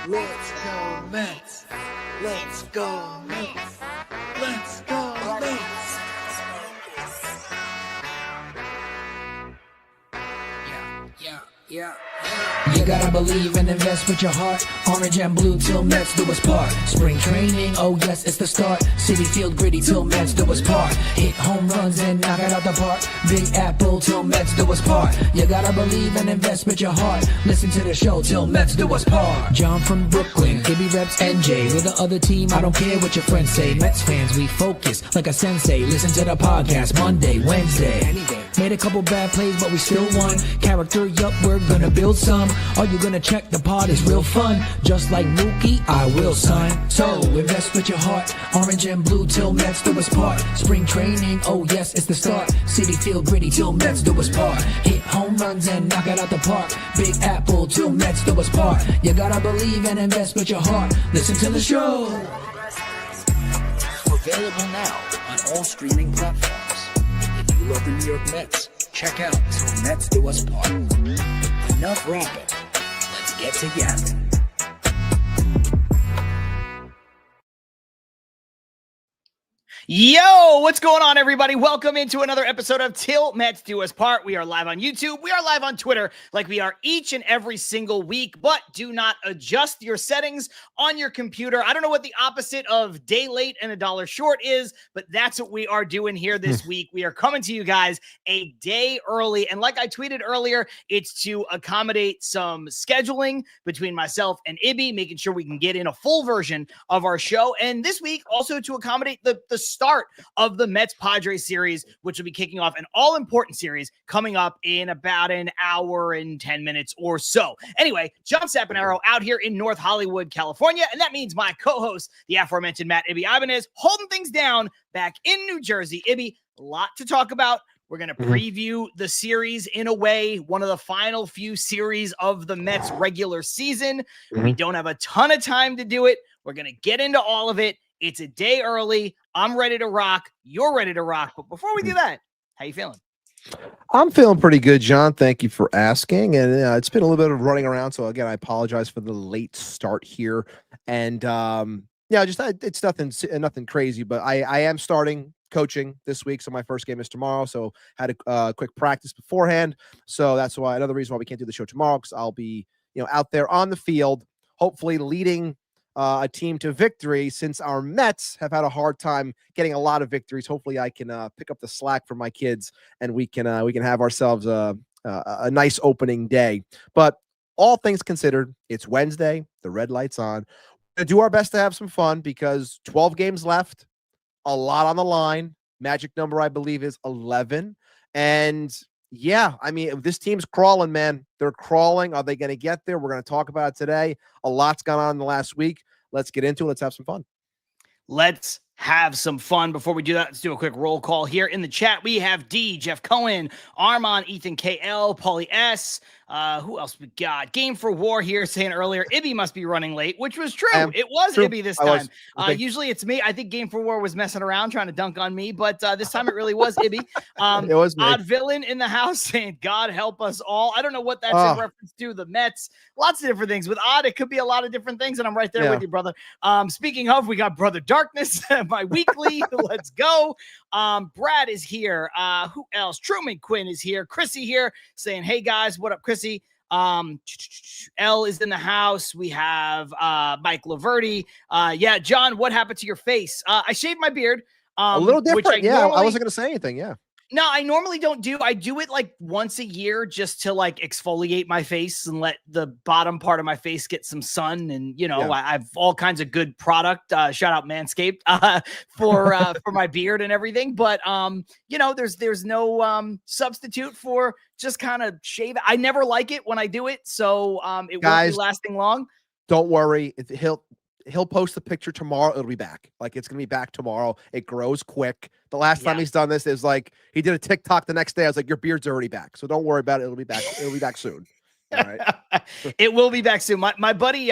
Let's go Mets. Let's go Mets. Let's go Mets. Yeah. You gotta believe and invest with your heart. Orange and blue till Mets do us part. Spring training, oh yes, it's the start. City Field gritty till Mets do us part. Hit home runs and knock it out the park. Big Apple till Mets do us part. You gotta believe and invest with your heart. Listen to the show till Mets do us part. John from Brooklyn, Ibby reps NJ. With the other team, I don't care what your friends say. Mets fans, we focus like a sensei. Listen to the podcast Monday, Wednesday. Any day. Made a couple bad plays, but we still won. Character, yup, we're gonna build some. Are you gonna check the pod? Is real fun. Just like Mookie, I will, son. So invest with your heart. Orange and blue till Mets do us part. Spring training, oh yes, it's the start. City Field gritty till Mets do us part. Hit home runs and knock it out the park. Big Apple till Mets do us part. You gotta believe and invest with your heart. Listen to the show. Available now on all streaming platforms. If you love the New York Mets, check out Til Mets Do Us Part. Enough rapping. Let's get to yapping. Yo, what's going on, everybody? Welcome into another episode of Til Mets Do Us Part. We are live on YouTube. We are live on Twitter like we are each and every single week, but do not adjust your settings on your computer. I don't know what the opposite of day late and a dollar short is, but that's what we are doing here this week. We are coming to you guys a day early. And like I tweeted earlier, it's to accommodate some scheduling between myself and Ibby, making sure we can get in a full version of our show. And this week, also to accommodate the start of the Mets Padres series, which will be kicking off an all-important series coming up in about an hour and 10 minutes or so. Anyway, John Saponaro out here in North Hollywood, California, and that means my co-host, the aforementioned Matt Ibanez, holding things down back in New Jersey. Ibby, a lot to talk about. We're going to preview the series in a way, one of the final few series of the Mets regular season. We don't have a ton of time to do it. We're going to get into all of it. It's a day early. I'm ready to rock. You're ready to rock. But before we do that, how you feeling? I'm feeling pretty good, John. Thank you for asking. And it's been a little bit of running around. So again, I apologize for the late start here. And it's nothing crazy, but I am starting coaching this week. So my first game is tomorrow. So had a quick practice beforehand. So that's why another reason why we can't do the show tomorrow, because I'll be, out there on the field, hopefully leading a team to victory, since our Mets have had a hard time getting a lot of victories. Hopefully I can pick up the slack from my kids, and we can have ourselves a nice opening day. But all things considered, it's Wednesday. The red light's on. We're going to do our best to have some fun, because 12 games left, a lot on the line. Magic number, I believe, is 11. And yeah, I mean, this team's crawling, man. They're crawling. Are they going to get there? We're going to talk about it today. A lot's gone on in the last week. Let's get into it. Let's have some fun. Let's have some fun. Before we do that, let's do a quick roll call here in the chat. We have D, Jeff Cohen, Armand, Ethan KL, Paulie S. Who else we got? Game for War here saying earlier, Ibby must be running late, which was true. It was true. Ibby this time. Usually it's me. I think Game for War was messing around trying to dunk on me, but this time it really was Ibby. It was me. Odd Villain in the house saying, God help us all. I don't know what that's in reference to. The Mets. Lots of different things. With Odd, it could be a lot of different things, and I'm right there with you, brother. Speaking of, we got Brother Darkness, my weekly. Let's go. Brad is here. Who else? Truman Quinn is here. Chrissy here saying, hey guys, what up, Chrissy? L is in the house. We have Mike Laverty. Yeah, John, what happened to your face? I shaved my beard. A little different. I wasn't going to say anything. Yeah. No, I normally don't do. I do it like once a year just to like exfoliate my face and let the bottom part of my face get some sun. And, I have all kinds of good product. Shout out Manscaped for my beard and everything. But, there's no substitute for just kind of shave. I never like it when I do it. So it won't be lasting long. Don't worry. He'll post the picture tomorrow. It'll be back. Like, it's going to be back tomorrow. It grows quick. The last time he's done this is like, he did a TikTok the next day. I was like, your beard's already back. So don't worry about it. It'll be back. It'll be back soon. All right. It will be back soon. My buddy,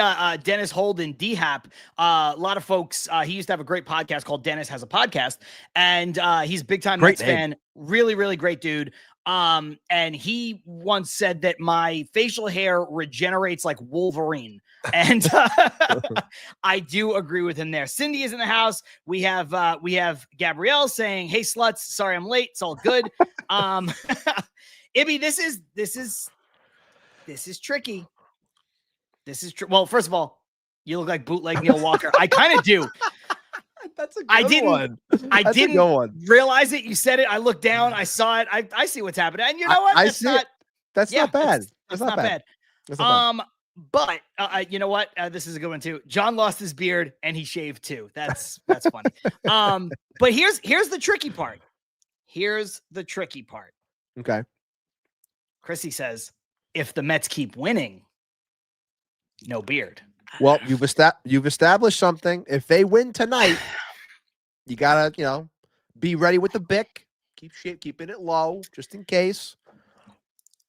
Dennis Holden, D-Hap, a lot of folks, he used to have a great podcast called Dennis Has a Podcast, and he's a big time Mets fan. Really, really great dude. And he once said that my facial hair regenerates like Wolverine. And I do agree with him there. Cindy is in the house. We have Gabrielle saying, "Hey sluts, sorry I'm late. It's all good." Ibby, this is tricky. Well, first of all, you look like bootleg Neil Walker. I kind of do. That's a good one. I didn't realize it. You said it. I looked down. I saw it. I see what's happening. And you know what? That's not bad. That's not bad. But you know what? This is a good one too. John lost his beard and he shaved too. That's funny. But here's the tricky part. Okay. Chrissy says, if the Mets keep winning, no beard. Well, you've established something. If they win tonight, you gotta, be ready with the Bic. Keeping it low just in case.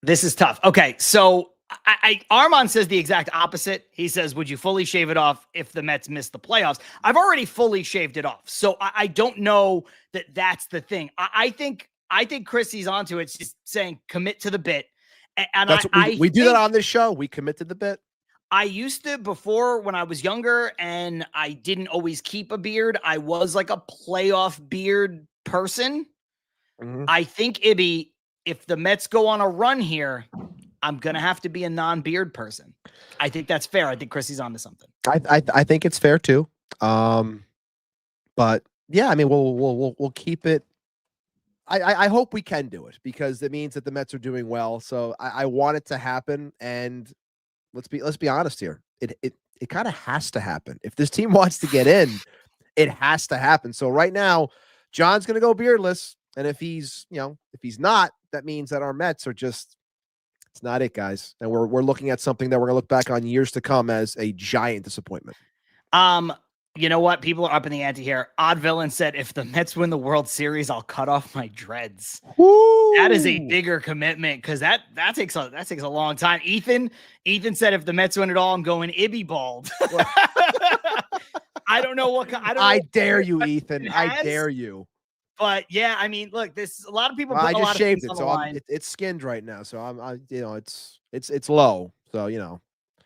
This is tough. Okay, so Armand says the exact opposite. He says, would you fully shave it off if the Mets miss the playoffs? I've already fully shaved it off. So I don't know that that's the thing. I think Chrissy's onto it. She's saying commit to the bit. And we do that on this show. We commit to the bit. I used to before when I was younger and I didn't always keep a beard. I was like a playoff beard person. Mm-hmm. I think, Ibby, if the Mets go on a run here, I'm going to have to be a non-beard person. I think that's fair. I think Chrissy's onto something. I think it's fair too. But yeah, I mean, we'll keep it. I hope we can do it because it means that the Mets are doing well. So I want it to happen. And let's be honest here. It kind of has to happen. If this team wants to get in, it has to happen. So right now, John's going to go beardless. And if he's not, that means that our Mets are just, it's not it, guys. And we're looking at something that we're going to look back on years to come as a giant disappointment. You know what? People are up in the ante here. Odd Villain said, if the Mets win the World Series, I'll cut off my dreads. Woo! That is a bigger commitment because that takes a long time. Ethan said, if the Mets win it all, I'm going Ibby bald. I don't know what. I dare you, Ethan. I dare you. But yeah, I mean, look, this a lot of people. I just shaved it, so it's skinned right now. So it's low. So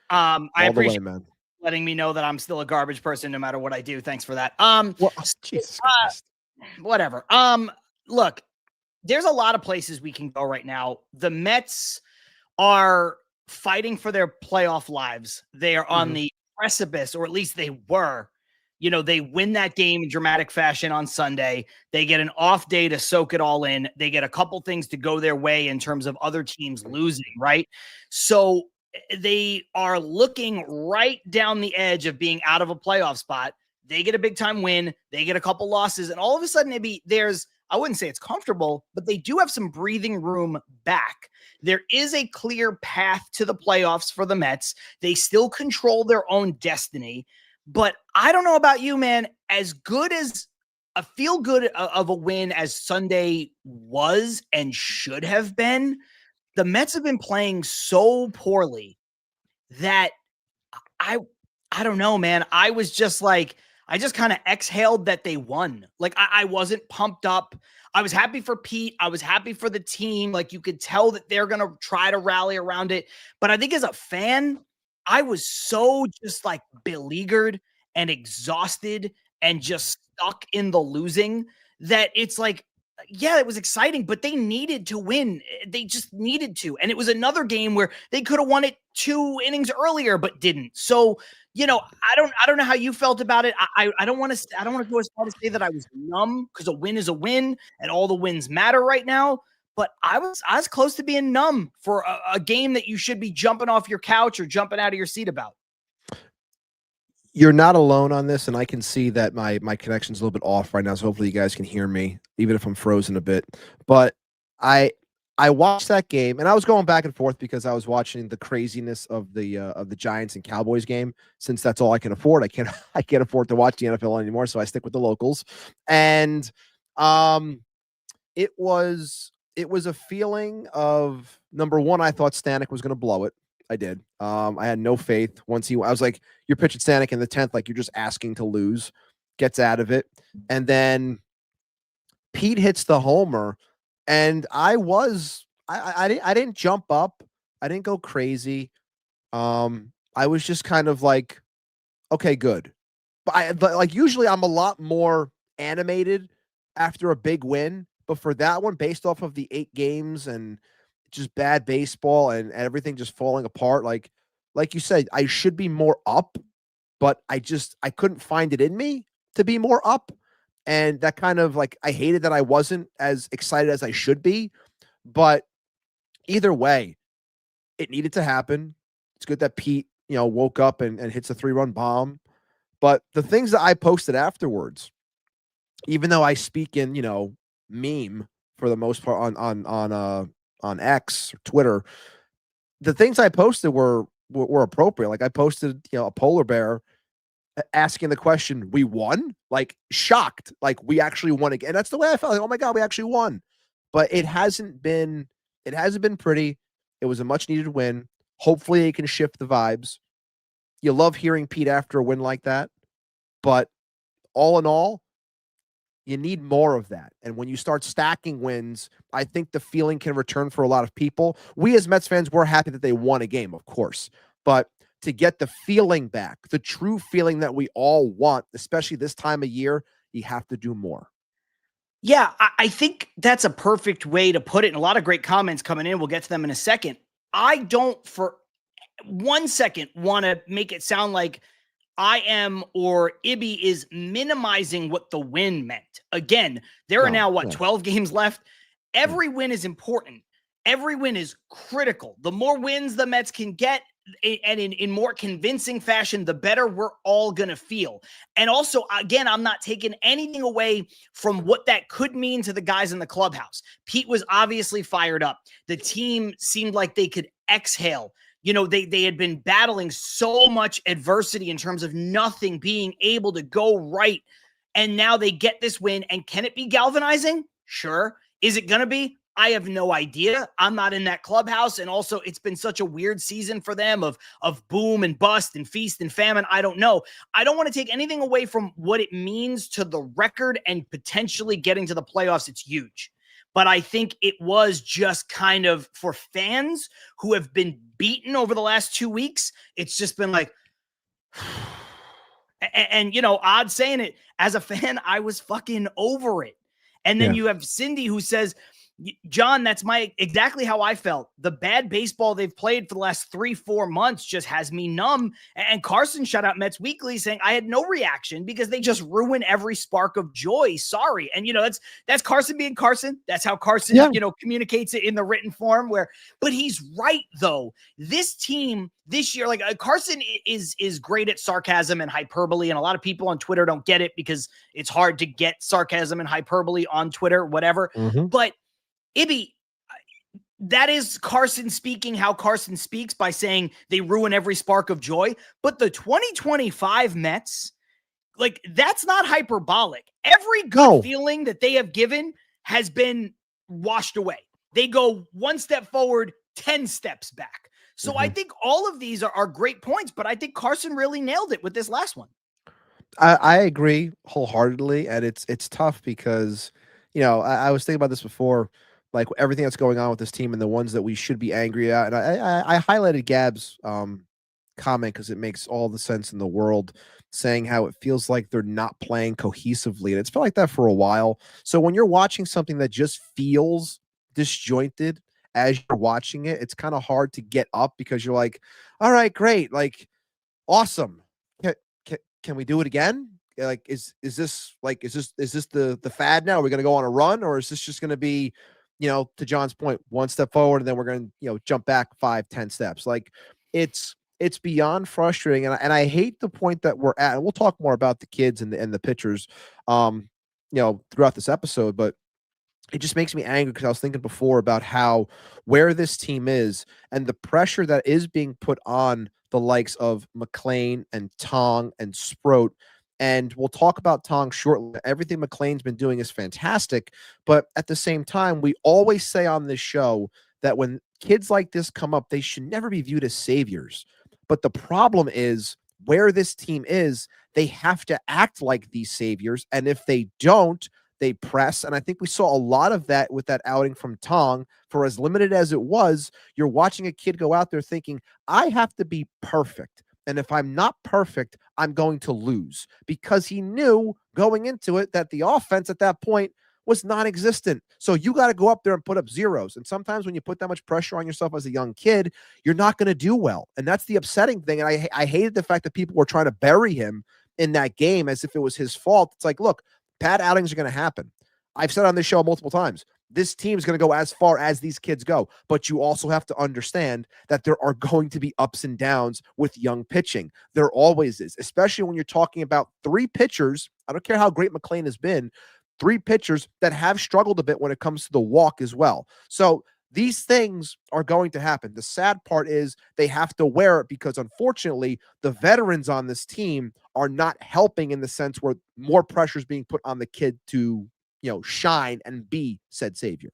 I appreciate man. Letting me know that I'm still a garbage person no matter what I do. Thanks for that. Jesus Christ. Whatever. Look, there's a lot of places we can go right now. The Mets are fighting for their playoff lives. They are on the precipice, or at least they were. They win that game in dramatic fashion on Sunday. They get an off day to soak it all in. They get a couple things to go their way in terms of other teams losing, right? So they are looking right down the edge of being out of a playoff spot. They get a big time win. They get a couple losses. And all of a sudden, I wouldn't say it's comfortable, but they do have some breathing room back. There is a clear path to the playoffs for the Mets. They still control their own destiny. But I don't know about you, man. As good as a feel good of a win as Sunday was and should have been, the Mets have been playing so poorly that I don't know, man. I was just like, I just kind of exhaled that they won. Like I wasn't pumped up. I was happy for Pete. I was happy for the team. Like you could tell that they're going to try to rally around it. But I think as a fan, I was so just like beleaguered and exhausted and just stuck in the losing that it's like, yeah, it was exciting, but they needed to win. They just needed to. And it was another game where they could have won it 2 innings earlier, but didn't. So, I don't know how you felt about it. I don't want to go as far to say that I was numb because a win is a win and all the wins matter right now. But I was close to being numb for a game that you should be jumping off your couch or jumping out of your seat about. You're not alone on this, and I can see that my connection's a little bit off right now, so hopefully you guys can hear me, even if I'm frozen a bit. But I watched that game, and I was going back and forth because I was watching the craziness of the Giants and Cowboys game. Since that's all I can afford, I can't afford to watch the NFL anymore, so I stick with the locals. And it was a feeling of, number one, I thought Stanek was going to blow it. I did. I had no faith I was like, you're pitching Stanek in the 10th, like you're just asking to lose, gets out of it. And then Pete hits the homer. And I didn't jump up. I didn't go crazy. I was just kind of like, okay, good. But like usually I'm a lot more animated after a big win, but for that one, based off of the 8 games and just bad baseball and everything just falling apart, like you said, I should be more up, but I couldn't find it in me to be more up. And that kind of like I hated that I wasn't as excited as I should be. But either way, it needed to happen. It's good that Pete, woke up and hits a 3-run bomb. But the things that I posted afterwards, even though I speak in, meme for the most part on X or Twitter, the things I posted were appropriate. Like I posted, a polar bear asking the question, "We won?" Like shocked, like we actually won again. And that's the way I felt. Like, oh my god, we actually won. But it hasn't been pretty. It was a much needed win. Hopefully, it can shift the vibes. You love hearing Pete after a win like that, but all in all, you need more of that. And when you start stacking wins, I think the feeling can return for a lot of people. We as Mets fans were happy that they won a game, of course, but to get the feeling back, the true feeling that we all want, especially this time of year, you have to do more. Yeah, I think that's a perfect way to put it. And a lot of great comments coming in. We'll get to them in a second. I don't for 1 second want to make it sound like I am or Ibby is minimizing what the win meant. Again, there are now, 12 games left? Every win is important. Every win is critical. The more wins the Mets can get, and in more convincing fashion, the better we're all going to feel. And also, again, I'm not taking anything away from what that could mean to the guys in the clubhouse. Pete was obviously fired up. The team seemed like they could exhale. They had been battling so much adversity in terms of nothing being able to go right. And now they get this win. And can it be galvanizing? Sure. Is it going to be? I have no idea. I'm not in that clubhouse. And also, it's been such a weird season for them of boom and bust and feast and famine. I don't know. I don't want to take anything away from what it means to the record and potentially getting to the playoffs. It's huge. But I think it was just kind of for fans who have been beaten over the last 2 weeks. It's just been like, and odd saying it, as a fan, I was fucking over it. And then you have Cindy who says, John, that's exactly how I felt. The bad baseball they've played for the last 3-4 months just has me numb. And Carson shut out Mets Weekly saying I had no reaction because they just ruin every spark of joy. Sorry. And that's Carson being Carson. That's how Carson, communicates it in the written form but he's right though. This team this year, like Carson is great at sarcasm and hyperbole. And a lot of people on Twitter don't get it because it's hard to get sarcasm and hyperbole on Twitter, whatever. Mm-hmm. But Ibby, that is Carson speaking how Carson speaks by saying they ruin every spark of joy. But the 2025 Mets, like that's not hyperbolic. Every good feeling that they have given has been washed away. They go 1 step forward, 10 steps back. So I think all of these are great points, but I think Carson really nailed it with this last one. I agree wholeheartedly. And it's tough because, I was thinking about this before. Like everything that's going on with this team and the ones that we should be angry at. And I highlighted Gab's comment because it makes all the sense in the world, saying how it feels like they're not playing cohesively. And it's felt like that for a while. So when you're watching something that just feels disjointed as you're watching it, it's kind of hard to get up because you're like, all right, great. Like, awesome. Can we do it again? Like, is this the fad now? Are we going to go on a run, or is this just going to be, to John's point, 1 step forward and then we're going to, jump back 5-10 steps. Like it's beyond frustrating. And I hate the point that we're at. And we'll talk more about the kids and the pitchers, throughout this episode, but it just makes me angry because I was thinking before about where this team is and the pressure that is being put on the likes of McLean and Tong and Sproat. And we'll talk about Tong shortly. Everything McLean's been doing is fantastic. But at the same time, we always say on this show that when kids like this come up, they should never be viewed as saviors. But the problem is where this team is, they have to act like these saviors. And if they don't, They press, and I think we saw a lot of that with that outing from Tong. For as limited as it was, you're watching a kid go out there thinking, I have to be perfect. And if I'm not perfect, I'm going to lose, because he knew going into it that the offense at that point was non-existent. So you got to go up there and put up zeros. And sometimes when you put that much pressure on yourself as a young kid, you're not going to do well. And that's the upsetting thing. And I hated the fact that people were trying to bury him in that game as if it was his fault. It's like, look, bad outings are going to happen. I've said on this show multiple times, this team is going to go as far as these kids go, but you also have to understand that there are going to be ups and downs with young pitching. There always is, especially when you're talking about three pitchers. I don't care how great McLean has been, three pitchers that have struggled a bit when it comes to the walk as well. So these things are going to happen. The sad part is they have to wear it, because unfortunately the veterans on this team are not helping, in the sense where more pressure is being put on the kid to, shine and be said savior.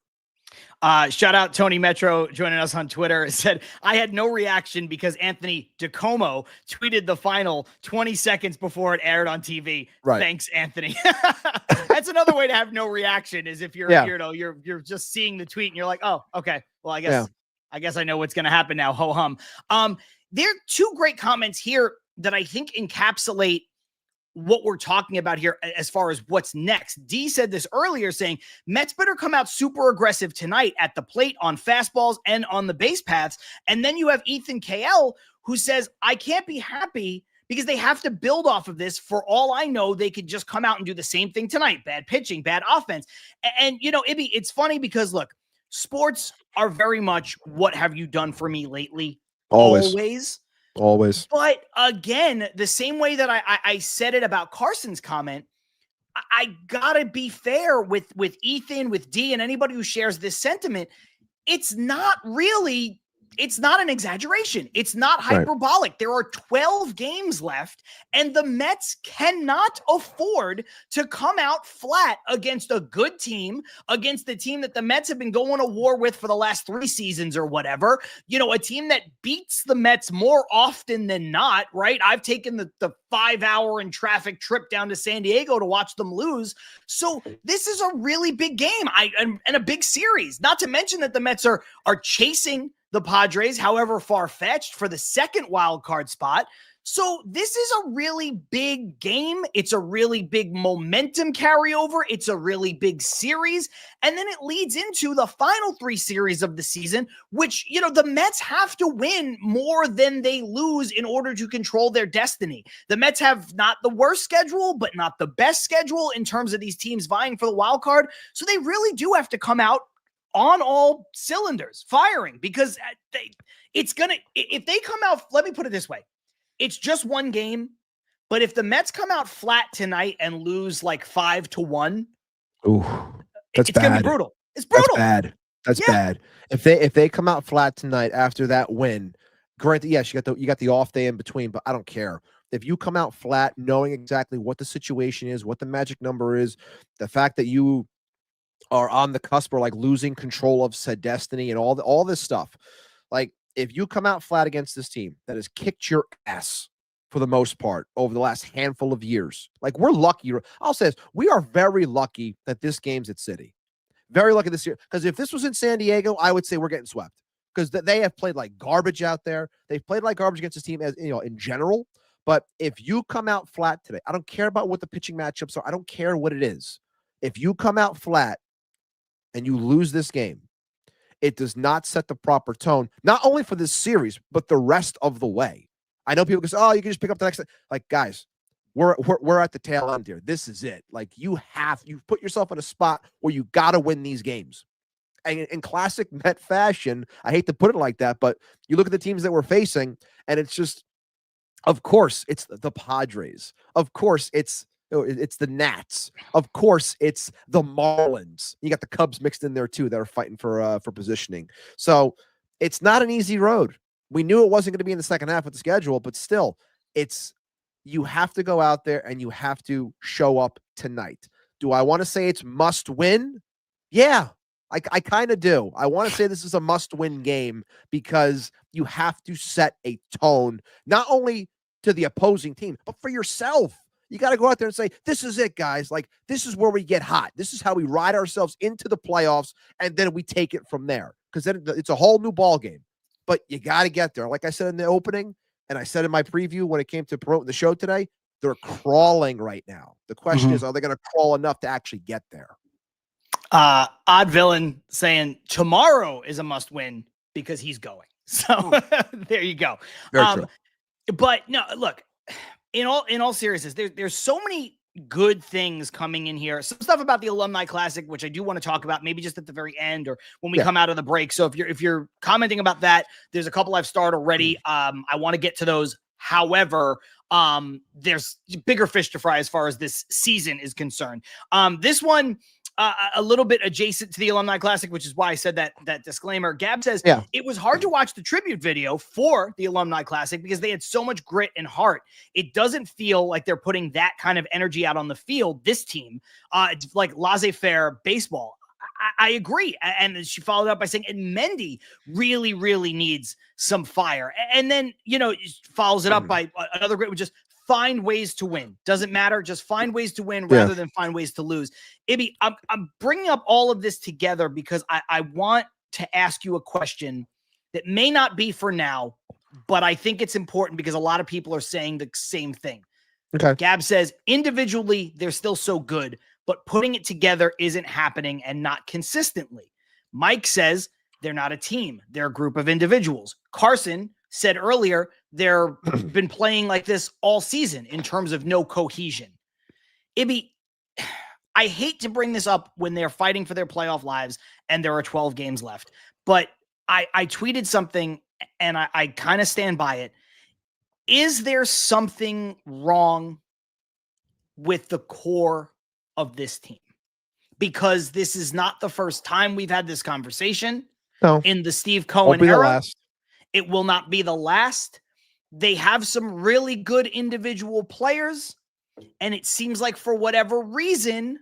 Shout out Tony Metro joining us on Twitter. It said, I had no reaction because Anthony DiComo tweeted the final 20 seconds before it aired on TV. Right. Thanks, Anthony. That's another way to have no reaction, is if you're, you're just seeing the tweet and you're like, oh, okay. Well, I guess I know what's going to happen now. Ho hum. There are two great comments here that I think encapsulate what we're talking about here as far as what's next. D said this earlier, saying Mets better come out super aggressive tonight at the plate on fastballs and on the base paths. And then you have Ethan KL, who says, I can't be happy because they have to build off of this. For all I know, they could just come out and do the same thing tonight. Bad pitching, bad offense. And Ibby, it's funny because look, sports are very much what have you done for me lately? Always. But again, the same way that I said it about Carson's comment, I gotta be fair with Ethan, with D, and anybody who shares this sentiment. It's not an exaggeration. It's not hyperbolic. Right. There are 12 games left, and the Mets cannot afford to come out flat against a good team, against the team that the Mets have been going to war with for the last 3 seasons or whatever. A team that beats the Mets more often than not, right? I've taken the 5-hour in traffic trip down to San Diego to watch them lose. So this is a really big game and a big series, not to mention that the Mets are chasing the Padres, however far-fetched, for the second wild card spot. So this is a really big game. It's a really big momentum carryover. It's a really big series. And then it leads into the final 3 series of the season, which, the Mets have to win more than they lose in order to control their destiny. The Mets have not the worst schedule, but not the best schedule in terms of these teams vying for the wild card. So they really do have to come out on all cylinders, firing, because if they come out, let me put it this way. It's just one game, but if the Mets come out flat tonight and lose like 5-1, it's going to be brutal. It's brutal. That's bad. If they come out flat tonight after that win, granted, yes, you got the off day in between, but I don't care. If you come out flat, knowing exactly what the situation is, what the magic number is, the fact that you are on the cusp or like losing control of said destiny and all this stuff. Like, if you come out flat against this team that has kicked your ass for the most part over the last handful of years, like, we're lucky. I'll say this, we are very lucky that this game's at City. Very lucky this year. Because if this was in San Diego, I would say we're getting swept. Because they have played like garbage out there. They've played like garbage against this team as in general. But if you come out flat today, I don't care about what the pitching matchups are. I don't care what it is. If you come out flat and you lose this game, it does not set the proper tone, not only for this series, but the rest of the way. I know people go, oh, you can just pick up the next. Like, guys, we're at the tail end here. This is it. Like, you've put yourself in a spot where you got to win these games. And in classic Met fashion, I hate to put it like that, but you look at the teams that we're facing, and it's just, of course, it's the Padres. Of course, it's the Nats. Of course, it's the Marlins. You got the Cubs mixed in there too that are fighting for positioning. So it's not an easy road. We knew it wasn't going to be in the second half of the schedule, but still, you have to go out there and you have to show up tonight. Do I want to say it's must win? Yeah, I kind of do. I want to say this is a must win game because you have to set a tone, not only to the opposing team, but for yourself. You got to go out there and say, this is it, guys. Like, this is where we get hot. This is how we ride ourselves into the playoffs, and then we take it from there. Because then it's a whole new ball game. But you got to get there. Like I said in the opening, and I said in my preview when it came to promoting the show today, they're crawling right now. The question is, are they going to crawl enough to actually get there? Odd Villain saying tomorrow is a must win because he's going. So there you go. Very true. But no, look, in all seriousness, there's so many good things coming in here. Some stuff about the Alumni Classic, which I do want to talk about, maybe just at the very end or when we come out of the break. So if you're commenting about that, there's a couple I've started already. I want to get to those. However, there's bigger fish to fry as far as this season is concerned. This one, a little bit adjacent to the Alumni Classic, which is why I said that disclaimer. Gab says it was hard to watch the tribute video for the Alumni Classic because they had so much grit and heart. It doesn't feel like they're putting that kind of energy out on the field, this team. It's like laissez-faire baseball. I agree. And she followed up by saying, and Mendy really, really needs some fire. And then, follows it up by another great, just find ways to win. Doesn't matter. Just find ways to win rather than find ways to lose. Ibby, I'm bringing up all of this together because I want to ask you a question that may not be for now, but I think it's important because a lot of people are saying the same thing. Okay. Gab says individually, they're still so good, but putting it together isn't happening and not consistently. Mike says they're not a team. They're a group of individuals. Carson said earlier, they're been playing like this all season in terms of no cohesion. Ibby, I hate to bring this up when they're fighting for their playoff lives and there are 12 games left, but I tweeted something and I kind of stand by it. Is there something wrong with the core of this team? Because this is not the first time we've had this conversation in the Steve Cohen era. It will not be the last. They have some really good individual players, and it seems like for whatever reason,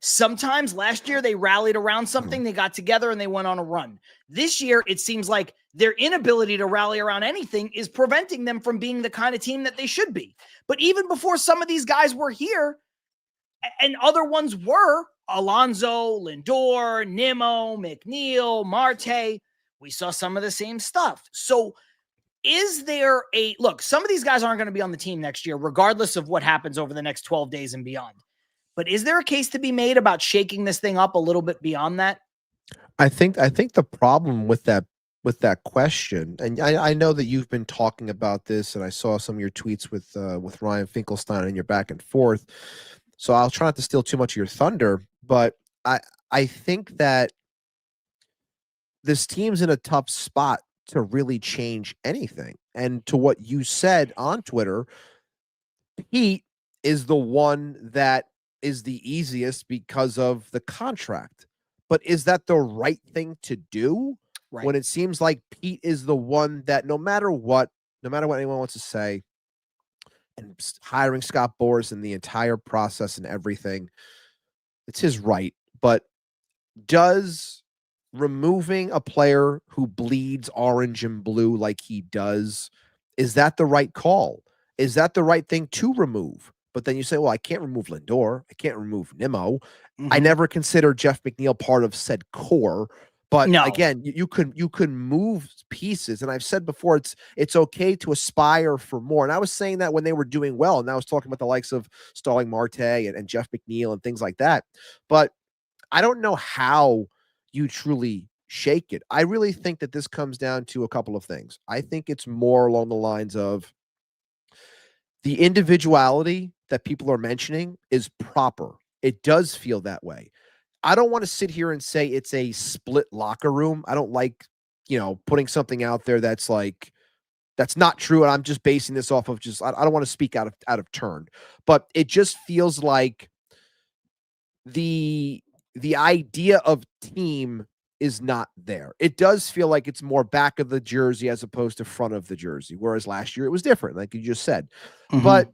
sometimes last year they rallied around something, they got together and they went on a run. This year, it seems like their inability to rally around anything is preventing them from being the kind of team that they should be. But even before some of these guys were here, and other ones were, Alonso, Lindor, Nimmo, McNeil, Marte, we saw some of the same stuff. So is there look, some of these guys aren't going to be on the team next year, regardless of what happens over the next 12 days and beyond. But is there a case to be made about shaking this thing up a little bit beyond that? I think the problem with that question, and I know that you've been talking about this, and I saw some of your tweets with Ryan Finkelstein and your back and forth. So I'll try not to steal too much of your thunder, but I think that this team's in a tough spot to really change anything. And to what you said on Twitter, Pete is the one that is the easiest because of the contract. But is that the right thing to do? Right. When it seems like Pete is the one that no matter what anyone wants to say, and hiring Scott Boras and the entire process and everything, it's his right. But does removing a player who bleeds orange and blue like he does, is that the right call? Is that the right thing to remove? But then you say, well, I can't remove Lindor. I can't remove Nimmo. I never considered Jeff McNeil part of said core. But again, you can move pieces. And I've said before, it's okay to aspire for more. And I was saying that when they were doing well. And I was talking about the likes of Starling Marte and Jeff McNeil and things like that. But I don't know how you truly shake it. I really think that this comes down to a couple of things. I think it's more along the lines of the individuality that people are mentioning is proper. It does feel that way. I don't want to sit here and say it's a split locker room. I don't like, putting something out there that's not true. And I'm just basing this off of I don't want to speak out of turn, but it just feels like the idea of team is not there. It does feel like it's more back of the jersey as opposed to front of the jersey. Whereas last year it was different, like you just said. But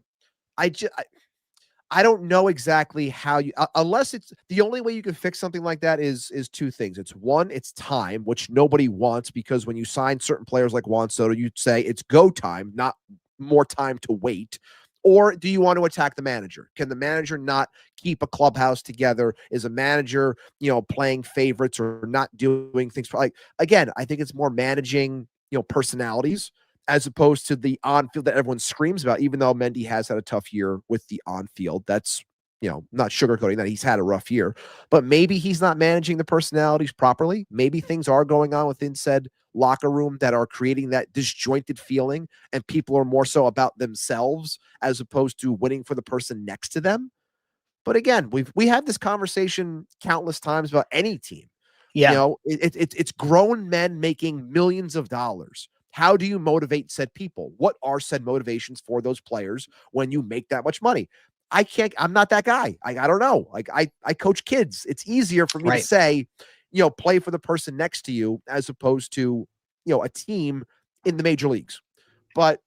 I don't know exactly how you, unless it's the only way you can fix something like that is two things. It's one, it's time, which nobody wants, because when you sign certain players like Juan Soto, you say it's go time, not more time to wait. Or do you want to attack the manager? Can the manager not keep a clubhouse together? Is a manager, playing favorites or not doing things? Like, again, I think it's more managing, personalities as opposed to the on-field that everyone screams about, even though Mendy has had a tough year with the on-field. That's, not sugarcoating that he's had a rough year, but maybe he's not managing the personalities properly. Maybe things are going on within said locker room that are creating that disjointed feeling, and people are more so about themselves as opposed to winning for the person next to them. But again, we had this conversation countless times about any team. Yeah. It's grown men making millions of dollars. How do you motivate said people? What are said motivations for those players when you make that much money? I'm not that guy. I don't know. Like I coach kids. It's easier for me to say, play for the person next to you as opposed to, a team in the major leagues. But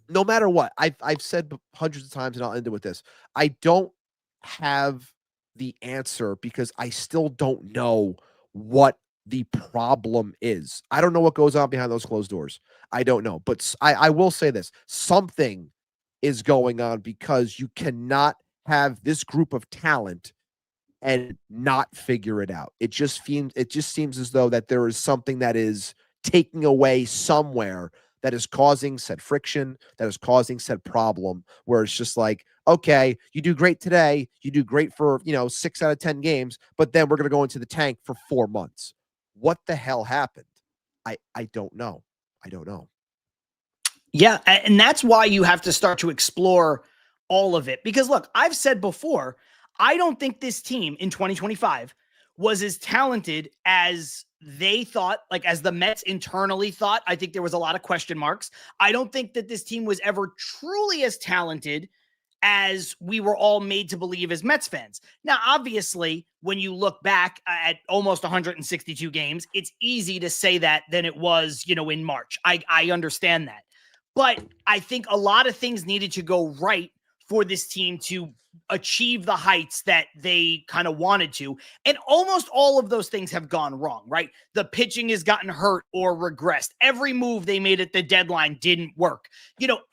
no matter what, I've said hundreds of times, and I'll end it with this. I don't have the answer because I still don't know what the problem is. I don't know what goes on behind those closed doors. I don't know. But I will say this. Something is going on, because you cannot have this group of talent and not figure it out. It just seems as though that there is something that is taking away somewhere that is causing said friction, that is causing said problem, where it's just like, okay, you do great today, you do great for, 6 out of 10 games, but then we're going to go into the tank for 4 months. What the hell happened? I don't know. I don't know. Yeah, and that's why you have to start to explore all of it. Because look, I've said before, I don't think this team in 2025 was as talented as they thought, like as the Mets internally thought. I think there was a lot of question marks. I don't think that this team was ever truly as talented as we were all made to believe as Mets fans. Now, obviously, when you look back at almost 162 games, it's easy to say that than it was, in March. I understand that. But I think a lot of things needed to go right for this team to achieve the heights that they kind of wanted to. And almost all of those things have gone wrong, right? The pitching has gotten hurt or regressed. Every move they made at the deadline didn't work.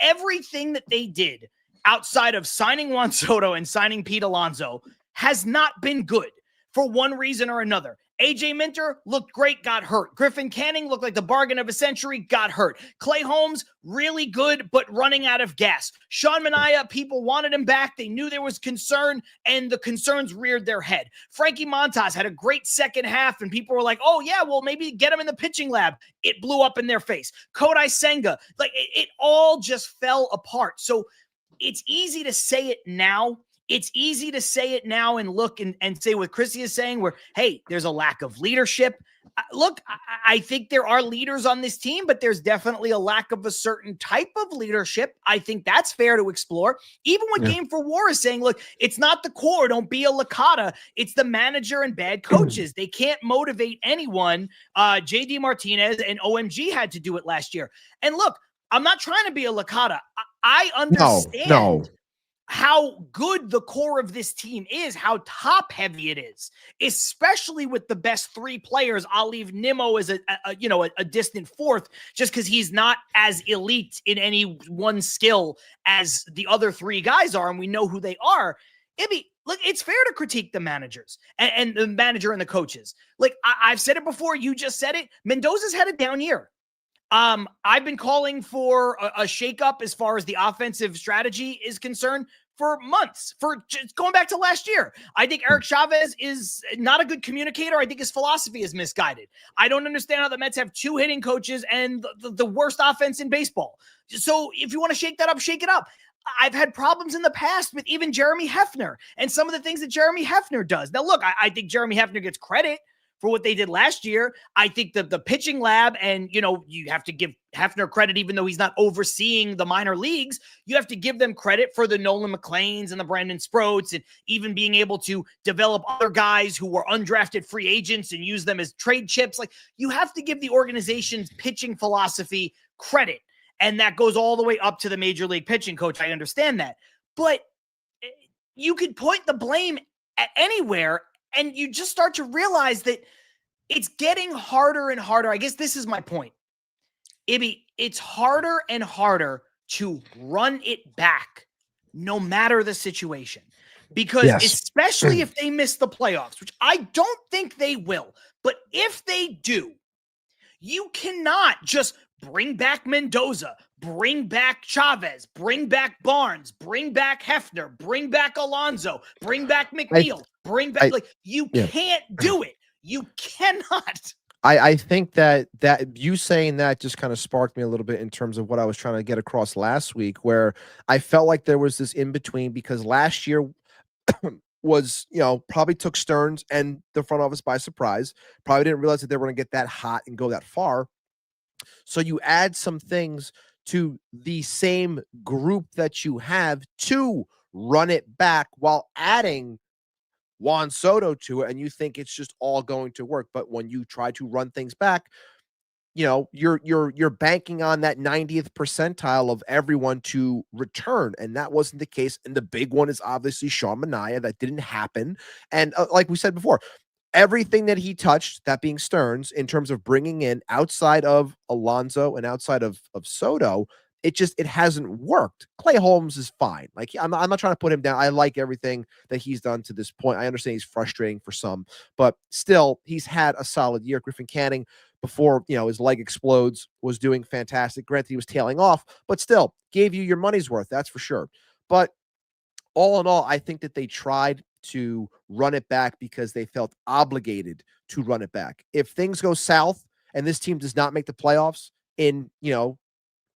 Everything that they did outside of signing Juan Soto and signing Pete Alonso has not been good for one reason or another. AJ Minter looked great, got hurt. Griffin Canning looked like the bargain of a century, got hurt. Clay Holmes, really good, but running out of gas. Sean Manaea, people wanted him back. They knew there was concern, and the concerns reared their head. Frankie Montas had a great second half, and people were like, oh, yeah, well, maybe get him in the pitching lab. It blew up in their face. Kodai Senga, it all just fell apart. So it's easy to say it now. It's easy to say it now and look and say what Chrissy is saying, where, hey, there's a lack of leadership. Look, I think there are leaders on this team, but there's definitely a lack of a certain type of leadership. I think that's fair to explore. Even when Game for War is saying, look, it's not the core. Don't be a Licata. It's the manager and bad coaches. They can't motivate anyone. JD Martinez and OMG had to do it last year. And look, I'm not trying to be a Licata. I understand how good the core of this team is, how top heavy it is, especially with the best 3 players. I'll leave Nimmo as a distant fourth, just because he's not as elite in any one skill as the other 3 guys are, and we know who they are. Look, it's fair to critique the managers and the manager and the coaches. Like I've said it before, you just said it. Mendoza's had a down year. I've been calling for a shakeup as far as the offensive strategy is concerned for months, for just going back to last year. I think Eric Chavez is not a good communicator. I think his philosophy is misguided. I don't understand how the Mets have 2 hitting coaches and the worst offense in baseball. So if you want to shake that up, shake it up. I've had problems in the past with even Jeremy Hefner and some of the things that Jeremy Hefner does. Now, look, I think Jeremy Hefner gets credit for what they did last year. I think that the pitching lab, and, you have to give Hefner credit, even though he's not overseeing the minor leagues, you have to give them credit for the Nolan McLeans and the Brandon Sproats, and even being able to develop other guys who were undrafted free agents and use them as trade chips. Like, you have to give the organization's pitching philosophy credit. And that goes all the way up to the major league pitching coach. I understand that. But you could point the blame at anywhere, and you just start to realize that it's getting harder and harder. I guess this is my point. Ibby, it's harder and harder to run it back no matter the situation. Because Yes. especially if they miss the playoffs, which I don't think they will, but if they do, you cannot just bring back Mendoza, bring back Chavez, bring back Barnes, bring back Hefner, bring back Alonso, bring back McNeil, you can't do it. You cannot. I think that you saying that just kind of sparked me a little bit in terms of what I was trying to get across last week, where I felt like there was this in between, because last year was, probably took Stearns and the front office by surprise. Probably didn't realize that they were going to get that hot and go that far. So you add some things to the same group that you have to run it back while adding Juan Soto to it, and you think it's just all going to work. But when you try to run things back, you're banking on that 90th percentile of everyone to return, and that wasn't the case. And the big one is obviously Sean Manaea. That didn't happen. And like we said before, everything that he touched, that being Stearns, in terms of bringing in outside of Alonso and outside of Soto, it hasn't worked. Clay Holmes is fine. Like, I'm not trying to put him down. I like everything that he's done to this point. I understand he's frustrating for some, but still, he's had a solid year. Griffin Canning, before his leg explodes, was doing fantastic. Granted, he was tailing off, but still gave you your money's worth. That's for sure. But all in all, I think that they tried to run it back because they felt obligated to run it back. If things go south and this team does not make the playoffs in,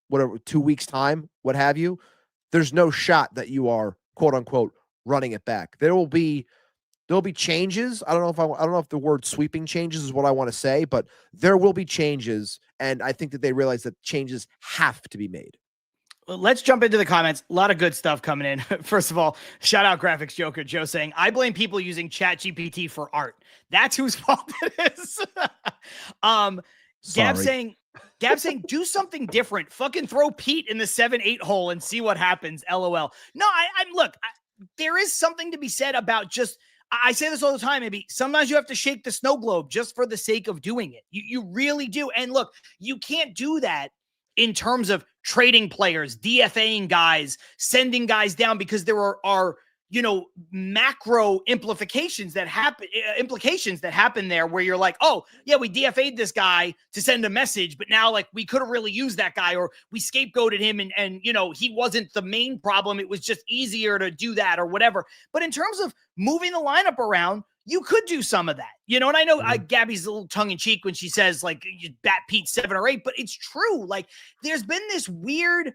whatever, 2 weeks time, what have you, there's no shot that you are, quote unquote, running it back. There'll be changes. I don't know if the word sweeping changes is what I want to say, but there will be changes. And I think that they realize that changes have to be made. Let's jump into the comments. A lot of good stuff coming in. First of all, shout out Graphics Joker Joe saying, I blame people using ChatGPT for art. That's whose fault it is. Gab saying, do something different. Fucking throw Pete in the 7-8 hole and see what happens. LOL. No, look, there is something to be said about just, I say this all the time, maybe sometimes you have to shake the snow globe just for the sake of doing it. You really do. And look, you can't do that in terms of trading players, DFAing guys, sending guys down, because there are macro implications that happen there, where you're like, oh yeah, we DFA'd this guy to send a message, but now like we could have really used that guy, or we scapegoated him and he wasn't the main problem. It was just easier to do that or whatever. But in terms of moving the lineup around, you could do some of that, and I know Gabby's a little tongue in cheek when she says like you bat Pete 7 or 8, but it's true. Like there's been this weird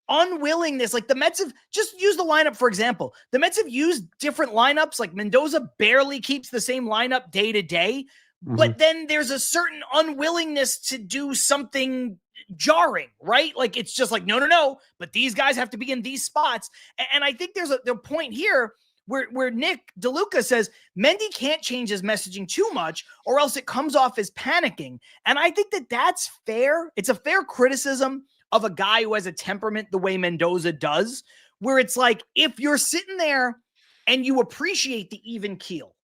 unwillingness. Like the Mets have just used the lineup, for example. The Mets have used different lineups. Like Mendoza barely keeps the same lineup day to day, but then there's a certain unwillingness to do something jarring, right? Like it's just like, no, but these guys have to be in these spots. And I think there's a point here where Nick DeLuca says Mendy can't change his messaging too much or else it comes off as panicking. And I think that that's fair. It's a fair criticism of a guy who has a temperament the way Mendoza does, where it's like, if you're sitting there and you appreciate the even keel,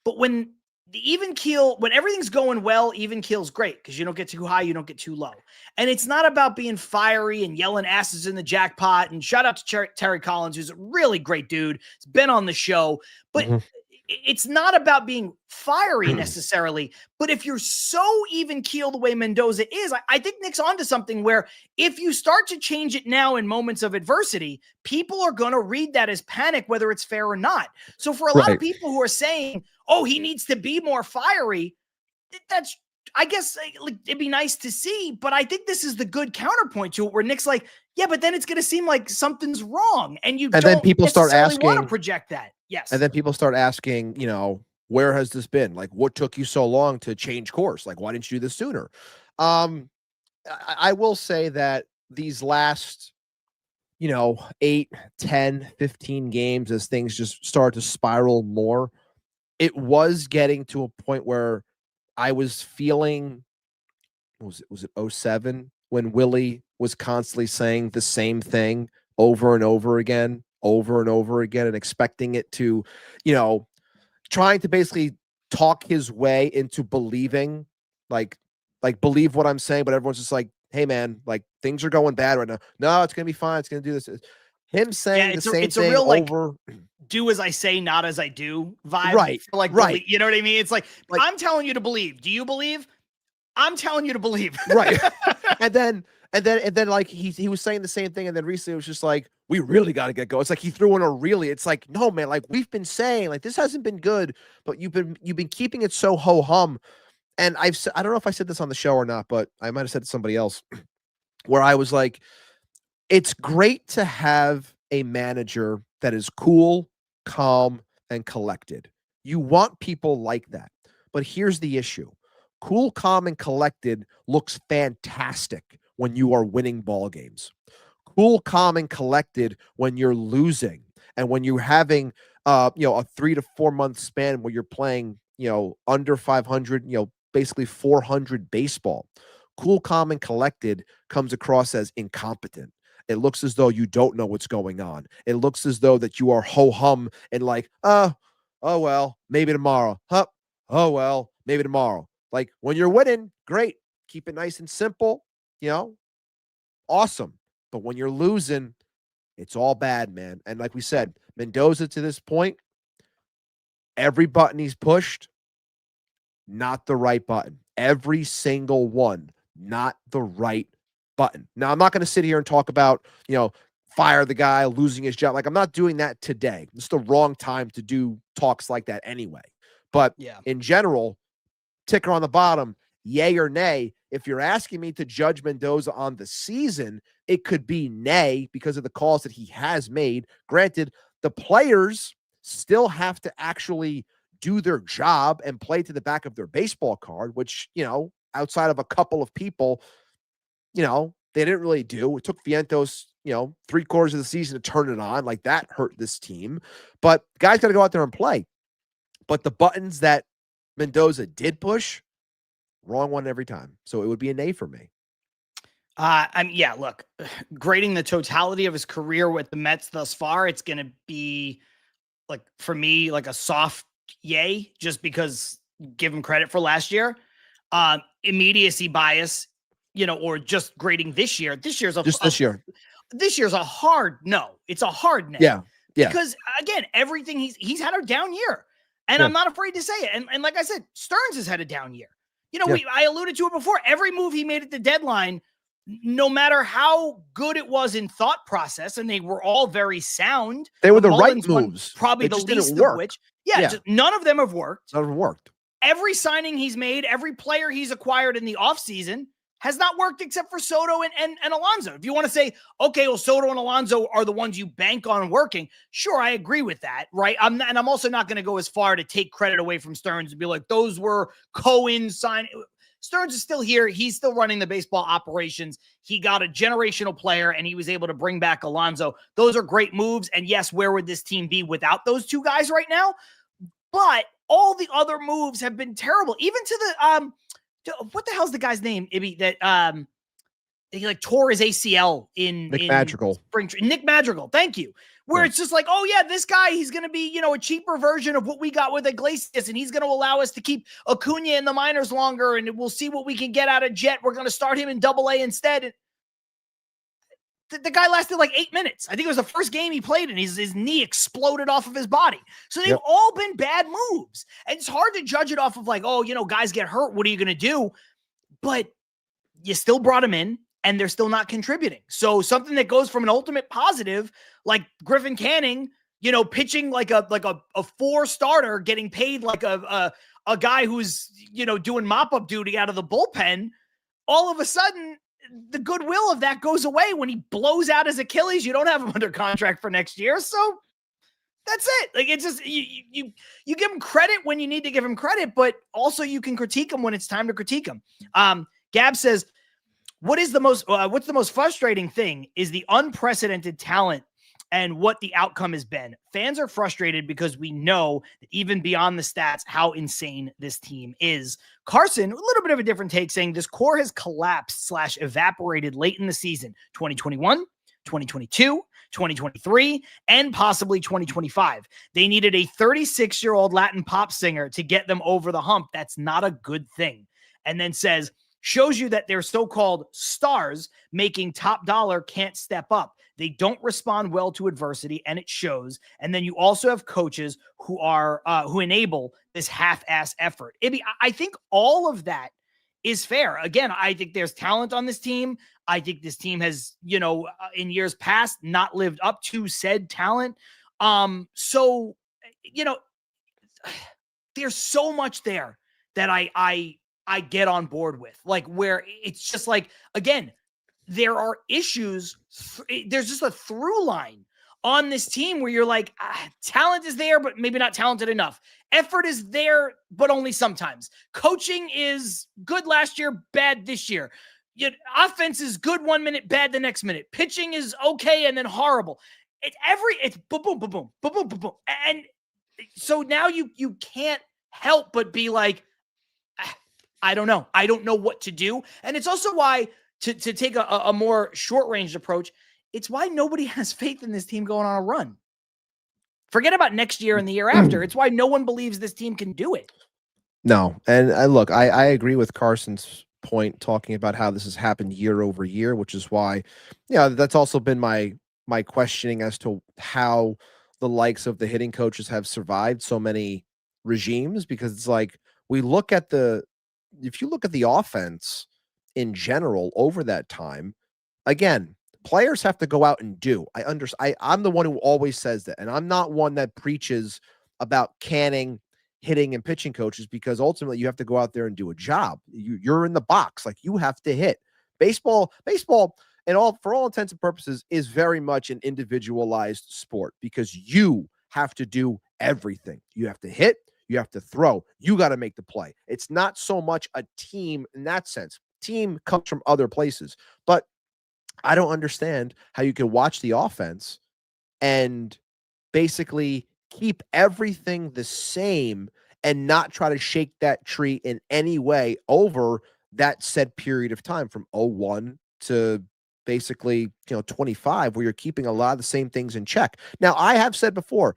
but when everything's going well, even keel's great because you don't get too high, you don't get too low. And it's not about being fiery and yelling asses in the jackpot. And shout out to Terry Collins, who's a really great dude. He's been on the show, but it's not about being fiery necessarily. But if you're so even keel the way Mendoza is, I think Nick's onto something where if you start to change it now in moments of adversity, people are going to read that as panic, whether it's fair or not. So for a lot of people who are saying, oh, he needs to be more fiery, that's, I guess, it'd be nice to see, but I think this is the good counterpoint to it, where Nick's like, yeah, but then it's going to seem like something's wrong, and then people start asking, want to project that. Yes, and then people start asking, where has this been? Like, what took you so long to change course? Like, why didn't you do this sooner? I will say that these last, 8, 10, 15 games, as things just start to spiral more, it was getting to a point where I was feeling, was it 07 when Willie was constantly saying the same thing over and over again, and expecting it to, trying to basically talk his way into believing, like believe what I'm saying, but everyone's just like, hey man, like things are going bad right now. No, it's going to be fine. It's going to do this. him saying the same it's a thing real over. Do as I say, not as I do vibe. Right. Like, right. You know what I mean? It's like, Like, I'm telling you to believe. Do you believe? I'm telling you to believe. Right. and then like he was saying the same thing, and then recently it was just like, we really got to get going. It's like he threw in a really. It's like, no, man, like we've been saying, like this hasn't been good, but you've been keeping it so ho hum. And I don't know if I said this on the show or not, but I might have said it to somebody else, where I was like, it's great to have a manager that is cool, calm, and collected. You want people like that. But here's the issue. Cool, calm, and collected looks fantastic when you are winning ball games. Cool, calm, and collected when you're losing, and when you're having a 3 to 4 month span where you're playing, under 500, basically 400 baseball. Cool, calm, and collected comes across as incompetent. It looks as though you don't know what's going on. It looks as though that you are ho-hum and like, oh well, maybe tomorrow. Huh? Oh well, maybe tomorrow. Like when you're winning, great. Keep it nice and simple, awesome. But when you're losing, it's all bad, man. And like we said, Mendoza to this point, every button he's pushed, not the right button. Every single one, not the right button. Now, I'm not going to sit here and talk about, fire the guy, losing his job. Like, I'm not doing that today. It's the wrong time to do talks like that anyway. But in general, ticker on the bottom, yay or nay. If you're asking me to judge Mendoza on the season, it could be nay because of the calls that he has made. Granted, the players still have to actually do their job and play to the back of their baseball card, which, outside of a couple of people, they didn't really do. It took Vientos, 3/4 of the season to turn it on. Like that hurt this team. But guys got to go out there and play. But the buttons that Mendoza did push, wrong one every time. So it would be a nay for me. Look, grading the totality of his career with the Mets thus far, it's going to be like, for me, like a soft yay, just because give him credit for last year. Immediacy bias, or just grading this year. This year's this year's a hard no. It's a hard no. Yeah. Because again, everything he's had a down year. And I'm not afraid to say it. And like I said, Stearns has had a down year. I alluded to it before. Every move he made at the deadline, no matter how good it was in thought process, and they were all very sound. They were the right moves. Probably the least of which. Just none of them have worked. None of them worked. Every signing he's made, every player he's acquired in the offseason has not worked except for Soto and Alonso. If you want to say, okay, well, Soto and Alonso are the ones you bank on working, sure, I agree with that, right? I'm also not going to go as far to take credit away from Stearns and be like, those were Cohen sign. Stearns is still here. He's still running the baseball operations. He got a generational player, and he was able to bring back Alonso. Those are great moves, and yes, where would this team be without those two guys right now? But all the other moves have been terrible, even to the what the hell's the guy's name, Ibby, that he like tore his ACL in Madrigal. Nick Madrigal, thank you. Where it's just like, oh yeah, this guy, he's going to be, a cheaper version of what we got with Iglesias, and he's going to allow us to keep Acuna in the minors longer, and we'll see what we can get out of Jet. We're going to start him in Double-A instead. And the guy lasted like 8 minutes. I think it was the first game he played, and his knee exploded off of his body. So they've all been bad moves. And it's hard to judge it off of like, oh, guys get hurt. What are you going to do? But you still brought him in, and they're still not contributing. So something that goes from an ultimate positive, like Griffin Canning, pitching like a 4-starter, getting paid like a guy who's, doing mop-up duty out of the bullpen, all of a sudden, the goodwill of that goes away when he blows out his Achilles. You don't have him under contract for next year. So that's it. Like, it's just, you give him credit when you need to give him credit, but also you can critique him when it's time to critique him. Gab says, what's the most frustrating thing is the unprecedented talent and what the outcome has been. Fans are frustrated because we know that even beyond the stats, how insane this team is. Carson, a little bit of a different take, saying this core has collapsed / evaporated late in the season, 2021, 2022, 2023, and possibly 2025. They needed a 36-year-old Latin pop singer to get them over the hump. That's not a good thing. And then says, shows you that their so-called stars making top dollar can't step up. They don't respond well to adversity, and it shows. And then you also have coaches who enable this half-ass effort. I think all of that is fair. Again, I think there's talent on this team. I think this team has, in years past, not lived up to said talent. So, there's so much there that I get on board with, like, where it's just like, again, there are issues. There's just a through line on this team where you're like, talent is there, but maybe not talented enough. Effort is there, but only sometimes. Coaching is good last year, bad this year. Offense is good 1 minute, bad the next minute. Pitching is okay and then horrible. It's boom, boom, boom, boom, boom, boom, boom, boom. And so now you can't help but be like, I don't know. I don't know what to do. And it's also why, to take a more short-ranged approach, it's why nobody has faith in this team going on a run. Forget about next year and the year after. It's why no one believes this team can do it. No. And look, I agree with Carson's point, talking about how this has happened year over year, which is why, that's also been my questioning as to how the likes of the hitting coaches have survived so many regimes, because it's like, if you look at the offense in general over that time, again, players have to go out and do. I'm the one who always says that, and I'm not one that preaches about canning hitting and pitching coaches, because ultimately you have to go out there and do a job. You're in the box, like, you have to hit. Baseball, and for all intents and purposes, is very much an individualized sport, because you have to do everything. You have to hit, you have to throw, you got to make the play. It's not so much a team in that sense. Team comes from other places, but I don't understand how you can watch the offense and basically keep everything the same and not try to shake that tree in any way over that said period of time from 01 to basically 25, where you're keeping a lot of the same things in check. Now, I have said before,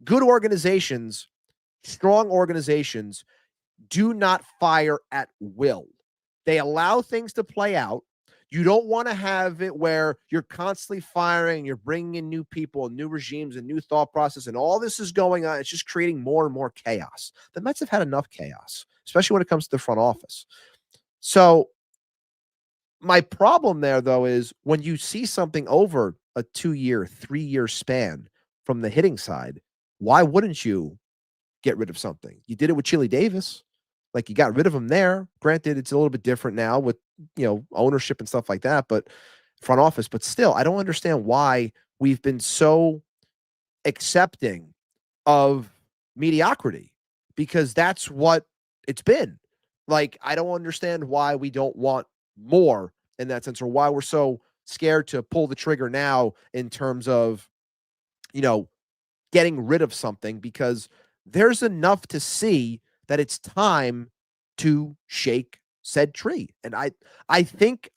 good organizations, strong organizations, do not fire at will. They allow things to play out. You don't want to have it where you're constantly firing, you're bringing in new people and new regimes and new thought process, and all this is going on. It's just creating more and more chaos. The Mets have had enough chaos, especially when it comes to the front office. So my problem there, though, is when you see something over a 2-year, 3-year span from the hitting side, why wouldn't you get rid of something? You did it with Chili Davis. Like, you got rid of him there. Granted, it's a little bit different now with, ownership and stuff like that, but front office. But still, I don't understand why we've been so accepting of mediocrity, because that's what it's been. Like, I don't understand why we don't want more in that sense, or why we're so scared to pull the trigger now in terms of, getting rid of something, because there's enough to see that it's time to shake said tree. And I think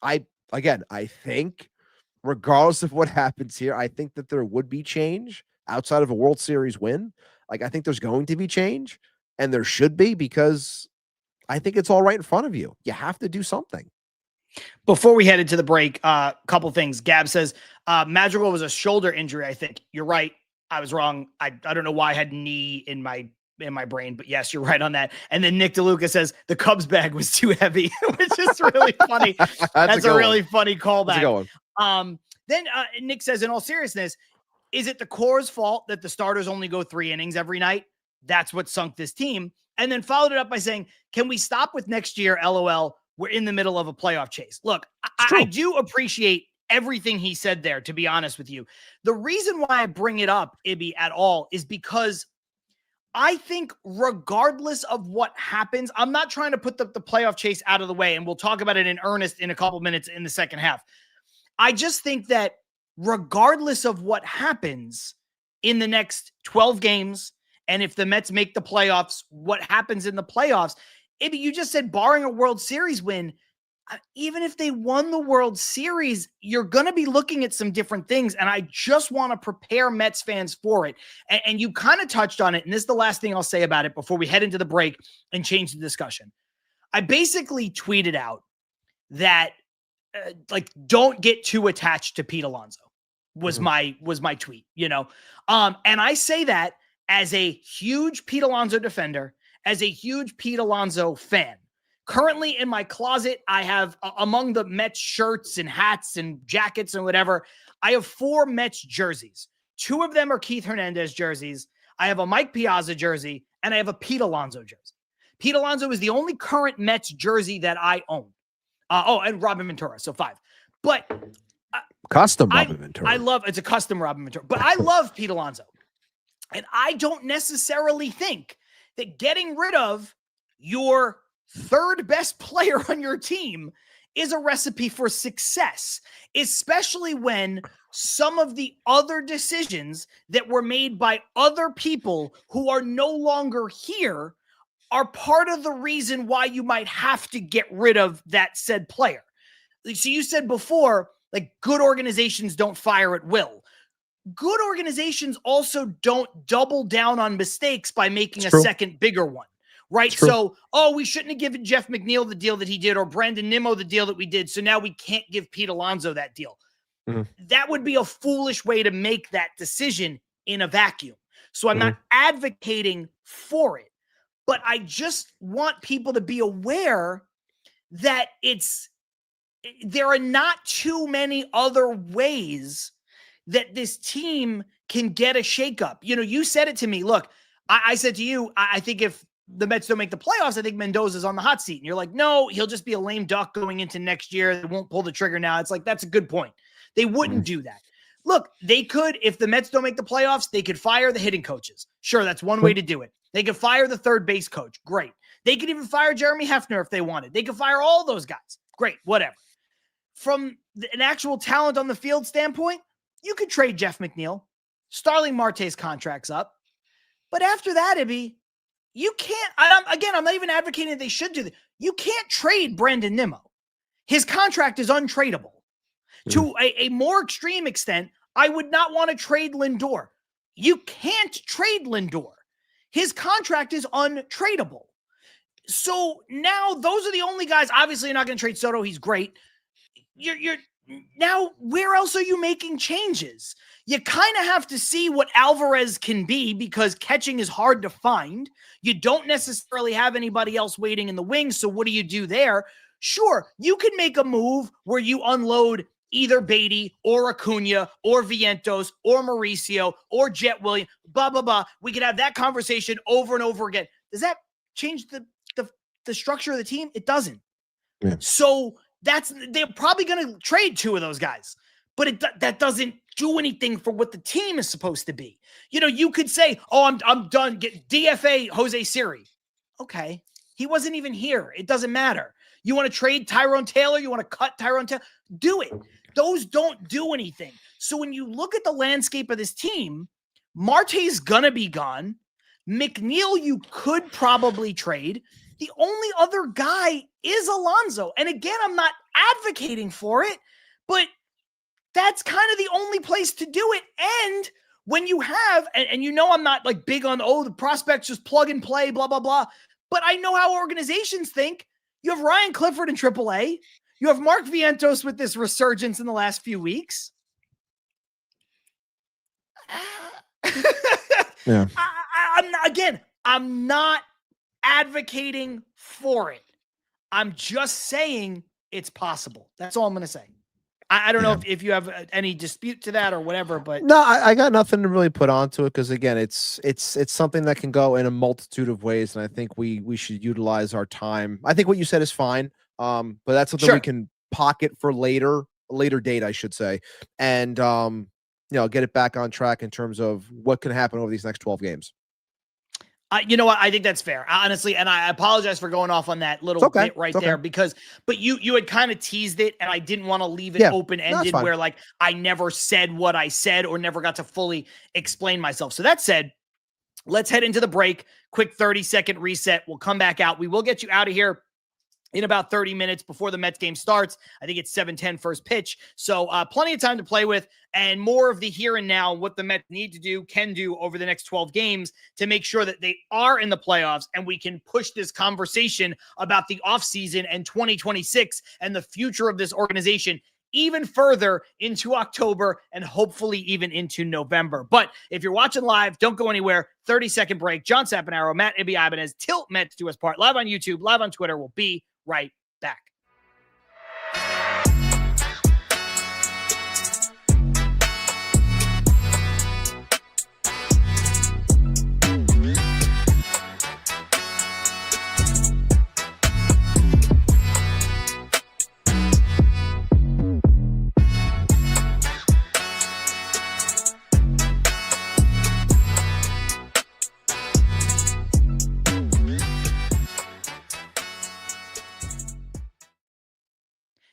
regardless of what happens here, I think that there would be change outside of a World Series win. Like, I think there's going to be change, and there should be, because I think it's all right in front of you. You have to do something. Before we head into the break, a couple things. Gab says, Madrigal was a shoulder injury, I think. You're right. I was wrong. I don't know why I had knee in my brain, but yes, you're right on that. And then Nick DeLuca says the Cubs bag was too heavy, which is really funny. That's a really funny callback. Then Nick says, in all seriousness, is it the core's fault that the starters only go 3 innings every night? That's what sunk this team. And then followed it up by saying, can we stop with next year? LOL. We're in the middle of a playoff chase. Look, I do appreciate everything he said there, to be honest with you. The reason why I bring it up, Ibby, at all is because I think regardless of what happens, I'm not trying to put the playoff chase out of the way, and we'll talk about it in earnest in a couple minutes in the second half. I just think that regardless of what happens in the next 12 games, and if the Mets make the playoffs, what happens in the playoffs, Ibby, you just said barring a World Series win, even if they won the World Series, you're going to be looking at some different things. And I just want to prepare Mets fans for it. And you kind of touched on it. And this is the last thing I'll say about it before we head into the break and change the discussion. I basically tweeted out that don't get too attached to Pete Alonso was my tweet, and I say that as a huge Pete Alonso defender, as a huge Pete Alonso fan. Currently in my closet, I have among the Mets shirts and hats and jackets and whatever, I have 4 Mets jerseys. 2 of them are Keith Hernandez jerseys. I have a Mike Piazza jersey and I have a Pete Alonso jersey. Pete Alonso is the only current Mets jersey that I own. And Robin Ventura, so 5. But custom Robin Ventura. It's a custom Robin Ventura, but I love Pete Alonso. And I don't necessarily think that getting rid of your third best player on your team is a recipe for success, especially when some of the other decisions that were made by other people who are no longer here are part of the reason why you might have to get rid of that said player. So you said before, good organizations don't fire at will. Good organizations also don't double down on mistakes by making a second bigger one. Right. So, we shouldn't have given Jeff McNeil the deal that he did or Brandon Nimmo the deal that we did. So now we can't give Pete Alonso that deal. That would be a foolish way to make that decision in a vacuum. So I'm not advocating for it, but I just want people to be aware that there are not too many other ways that this team can get a shakeup. You said it to me. Look, I said to you, I think if the Mets don't make the playoffs, I think Mendoza's on the hot seat. And you're like, no, he'll just be a lame duck going into next year. They won't pull the trigger now. It's like, that's a good point. They wouldn't do that. Look, they could, if the Mets don't make the playoffs, they could fire the hitting coaches. Sure, that's one way to do it. They could fire the third base coach. Great. They could even fire Jeremy Hefner if they wanted. They could fire all those guys. Great, whatever. From an actual talent on the field standpoint, you could trade Jeff McNeil. Starling Marte's contract's up. But after that, Ibby, you can't, I'm not even advocating that they should do that. You can't trade Brandon Nimmo. His contract is untradeable. To a more extreme extent, I would not want to trade Lindor. You can't trade Lindor. His contract is untradeable. So now those are the only guys. Obviously, you're not going to trade Soto. He's great. You're now, where else are you making changes? You kind of have to see what Alvarez can be because catching is hard to find. You don't necessarily have anybody else waiting in the wings. So what do you do there? Sure, you can make a move where you unload either Beatty or Acuna or Vientos or Mauricio or Jet Williams, blah, blah, blah. We could have that conversation over and over again. Does that change the structure of the team? It doesn't. Yeah. So they're probably going to trade 2 of those guys, but that doesn't do anything for what the team is supposed to be. You could say, I'm done. Get DFA Jose Siri. Okay. He wasn't even here. It doesn't matter. You want to trade Tyrone Taylor? You want to cut Tyrone Taylor? Do it. Those don't do anything. So when you look at the landscape of this team, Marte's going to be gone. McNeil, you could probably trade. The only other guy is Alonso. And again, I'm not advocating for it, but that's kind of the only place to do it. And when you have, and I'm not big on, the prospects just plug and play, blah, blah, blah. But I know how organizations think. You have Ryan Clifford in AAA. You have Mark Vientos with this resurgence in the last few weeks. Yeah. I'm not advocating for it. I'm just saying it's possible. That's all I'm going to say. I don't know if you have any dispute to that or whatever, but no, I got nothing to really put onto it because again, it's something that can go in a multitude of ways, and I think we should utilize our time. I think what you said is fine, but that's something we can pocket for a later date, I should say, and get it back on track in terms of what can happen over these next 12 games. You know what? I think that's fair, honestly. And I apologize for going off on that little bit right there but you had kind of teased it and I didn't want to leave it open-ended where I never said what I said or never got to fully explain myself. So that said, let's head into the break. Quick 30-second reset. We'll come back out. We will get you out of here in about 30 minutes before the Mets game starts. I think it's 7:10 first pitch. So plenty of time to play with, and more of the here and now, what the Mets need to do, can do over the next 12 games to make sure that they are in the playoffs and we can push this conversation about the offseason and 2026 and the future of this organization even further into October and hopefully even into November. But if you're watching live, don't go anywhere. 30-second break. John Saponaro, Matt Ibanez, Til Mets Do Us Part, live on YouTube, live on Twitter. We'll be right back.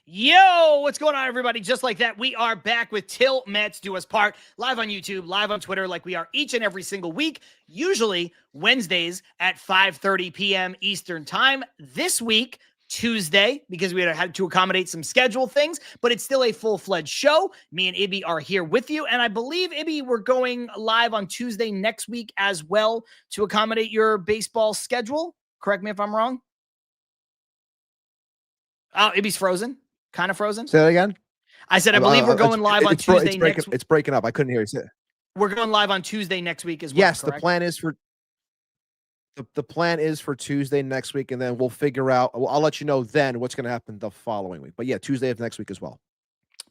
Yo, what's going on, everybody? Just like that, we are back with Til Mets Do Us Part, live on YouTube, live on Twitter, like we are each and every single week, usually Wednesdays at 5:30 p.m. Eastern Time. This week, Tuesday, because we had to accommodate some schedule things, but it's still a full-fledged show. Me and Ibby are here with you, and I believe, Ibby, we're going live on Tuesday next week as well to accommodate your baseball schedule. Correct me if I'm wrong. Oh, Ibby's frozen. Kind of frozen. Say that again. I said, I believe we're going live on Tuesday next week. It's breaking up. I couldn't hear you. We're going live on Tuesday next week as well. Yes, correct? the plan is for the plan is for Tuesday next week, and then we'll figure out. I'll let you know then what's going to happen the following week. But yeah, Tuesday of next week as well.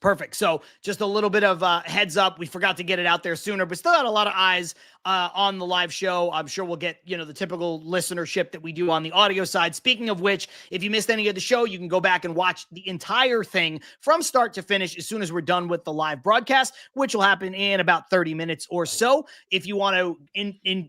Perfect. So just a little bit of heads up. We forgot to get it out there sooner, but still had a lot of eyes on the live show. I'm sure we'll get, the typical listenership that we do on the audio side. Speaking of which, if you missed any of the show, you can go back and watch the entire thing from start to finish as soon as we're done with the live broadcast, which will happen in about 30 minutes or so. If you want to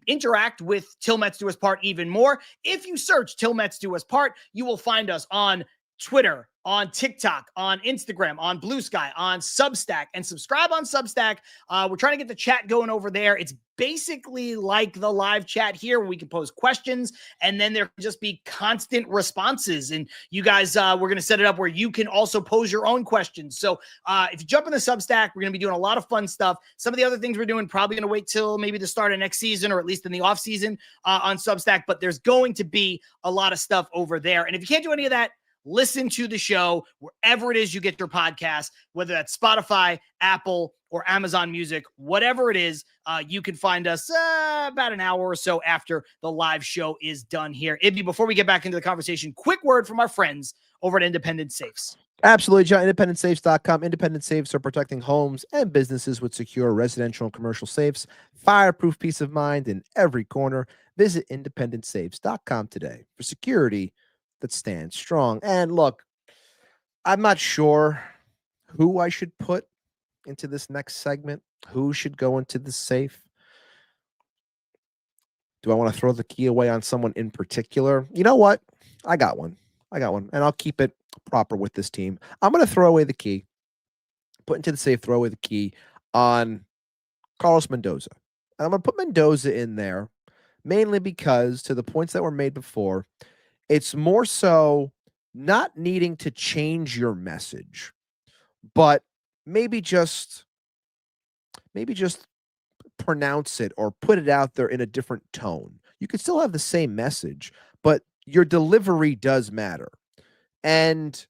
interact with Til Mets Do Us Part even more, if you search Til Mets Do Us Part, you will find us on Twitter, on TikTok, on Instagram, on Blue Sky, on Substack, and subscribe on Substack. We're trying to get the chat going over there. It's basically like the live chat here where we can pose questions and then there can just be constant responses. And you guys, we're going to set it up where you can also pose your own questions. So if you jump in the Substack, we're going to be doing a lot of fun stuff. Some of the other things we're doing, probably going to wait till maybe the start of next season or at least in the off season on Substack, but there's going to be a lot of stuff over there. And if you can't do any of that, listen to the show wherever it is you get your podcast, whether that's Spotify, Apple, or Amazon Music, whatever it is, you can find us about an hour or so after the live show is done here. Ibby, before we get back into the conversation, quick word from our friends over at Independent Safes. Absolutely, John. IndependentSafes.com. Independent Safes are protecting homes and businesses with secure residential and commercial safes, fireproof peace of mind in every corner. Visit IndependentSafes.com today for security that stands strong. And look, I'm not sure who I should put into this next segment, who should go into the safe. Do I want to throw the key away on someone in particular? You know what? I got one, and I'll keep it proper with this team. I'm going to throw away the key, put into the safe, throw away the key on Carlos Mendoza. And I'm going to put Mendoza in there mainly because, to the points that were made before, it's more so not needing to change your message, but maybe just pronounce it or put it out there in a different tone. You could still have the same message, but your delivery does matter. And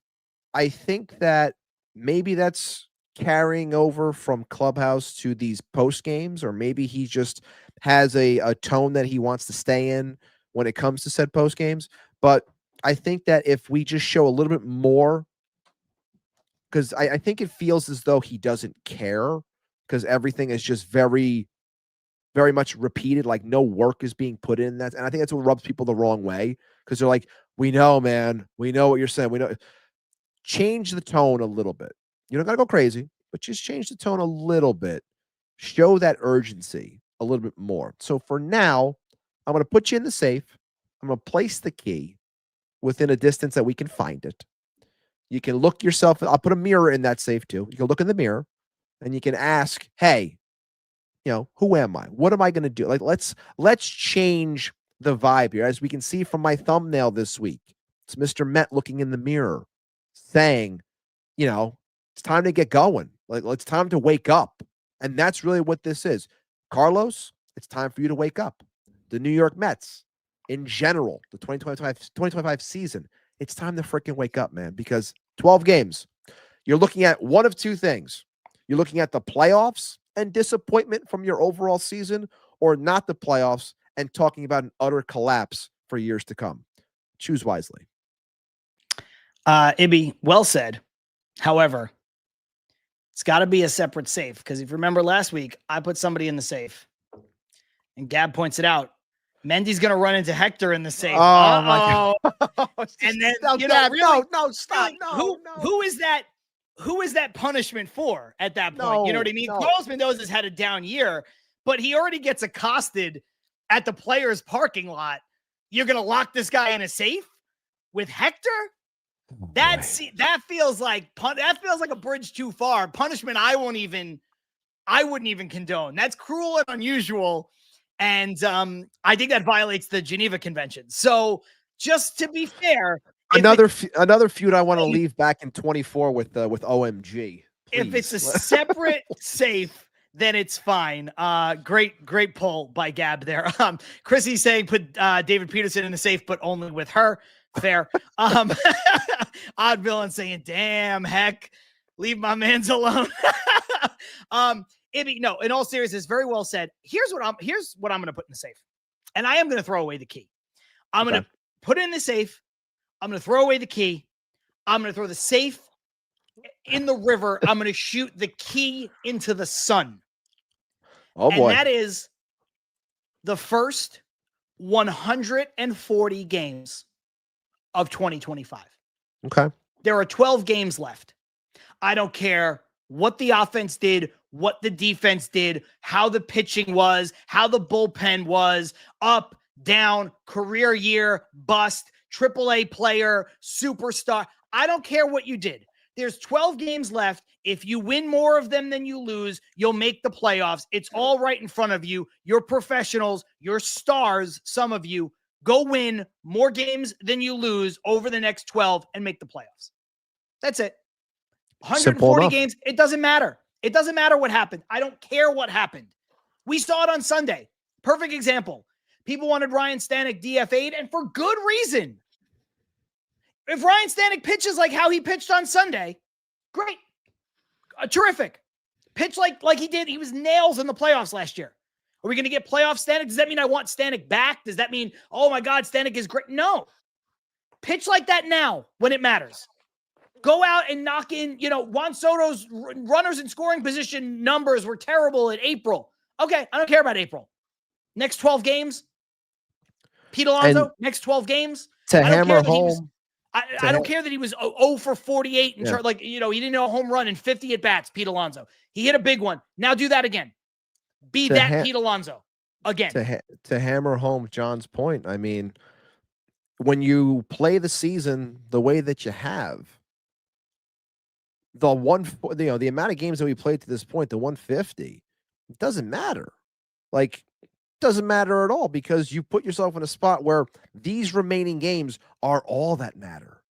I think that maybe that's carrying over from Clubhouse to these post games, or maybe he just has a tone that he wants to stay in when it comes to said post games. But I think that if we just show a little bit more, because I think it feels as though he doesn't care, because everything is just very, very much repeated, like no work is being put in that. And I think that's what rubs people the wrong way, because they're like, we know, man, we know what you're saying. We know. Change the tone a little bit. You don't got to go crazy, but just change the tone a little bit. Show that urgency a little bit more. So for now, I'm going to put you in the safe. I'm going to place the key within a distance that we can find it. You can look yourself. I'll put a mirror in that safe too. You can look in the mirror and you can ask, hey, who am I? What am I going to do? Like, let's change the vibe here. As we can see from my thumbnail this week, It's Mr. Met looking in the mirror saying, it's time to get going. Like, it's time to wake up. And that's really what this is. Carlos, it's time for you to wake up. The New York Mets, in general, the 2025 season, it's time to freaking wake up, man, because 12 games, you're looking at one of two things. You're looking at the playoffs and disappointment from your overall season, or not the playoffs and talking about an utter collapse for years to come. Choose wisely. Ibby, well said. However, it's got to be a separate safe, because if you remember last week, I put somebody in the safe, and Gab points it out. Mendy's going to run into Hector in the safe. Oh, my God. And then, Gab, really, no, stop. No, who is that? Who is that punishment for at that point? You know what I mean? No. Carlos Mendoza's had a down year, but he already gets accosted at the players' parking lot. You're going to lock this guy in a safe with Hector? That feels like a bridge too far. Punishment I wouldn't even condone. That's cruel and unusual. And I think that violates the Geneva Convention. So just to be fair, another feud I want to leave back in 24 with OMG. Please. If it's a separate safe, then it's fine. Great pull by Gab there. Chrissy's saying put David Peterson in the safe, but only with her. Fair. Odd Villain saying, damn, heck, leave my mans alone. Ibby, no, in all seriousness, very well said. Here's what I'm going to put in the safe. And I am going to throw away the key. I'm going to put it in the safe. I'm going to throw away the key. I'm going to throw the safe in the river. I'm going to shoot the key into the sun. Oh, boy. And that is the first 140 games of 2025. Okay. There are 12 games left. I don't care what the offense did, what the defense did, how the pitching was, how the bullpen was, up, down, career year, bust, AAA player, superstar. I don't care what you did. There's 12 games left. If you win more of them than you lose, you'll make the playoffs. It's all right in front of you. You're professionals. You're stars, some of you. Go win more games than you lose over the next 12 and make the playoffs. That's it. 140 games. It doesn't matter. It doesn't matter what happened. I don't care what happened. We saw it on Sunday. Perfect example. People wanted Ryan Stanek DFA'd, and for good reason. If Ryan Stanek pitches like how he pitched on Sunday, great. Terrific. Pitch like he did. He was nails in the playoffs last year. Are we going to get playoff Stanek? Does that mean I want Stanek back? Does that mean, oh my God, Stanek is great? No. Pitch like that now when it matters. Go out and knock in, Juan Soto's runners in scoring position numbers were terrible in April. Okay, I don't care about April. Next 12 games. Pete Alonso, next 12 games. To hammer home. I don't care that he was 0 for 48 and he didn't know a home run in 50 at bats, Pete Alonso. He hit a big one. Now do that again. Be that Pete Alonso again. To hammer home John's point, I mean, when you play the season the way that you have, the amount of games that we played to this point, the 150, it doesn't matter. Like, doesn't matter at all, because you put yourself in a spot where these remaining games are all that matter.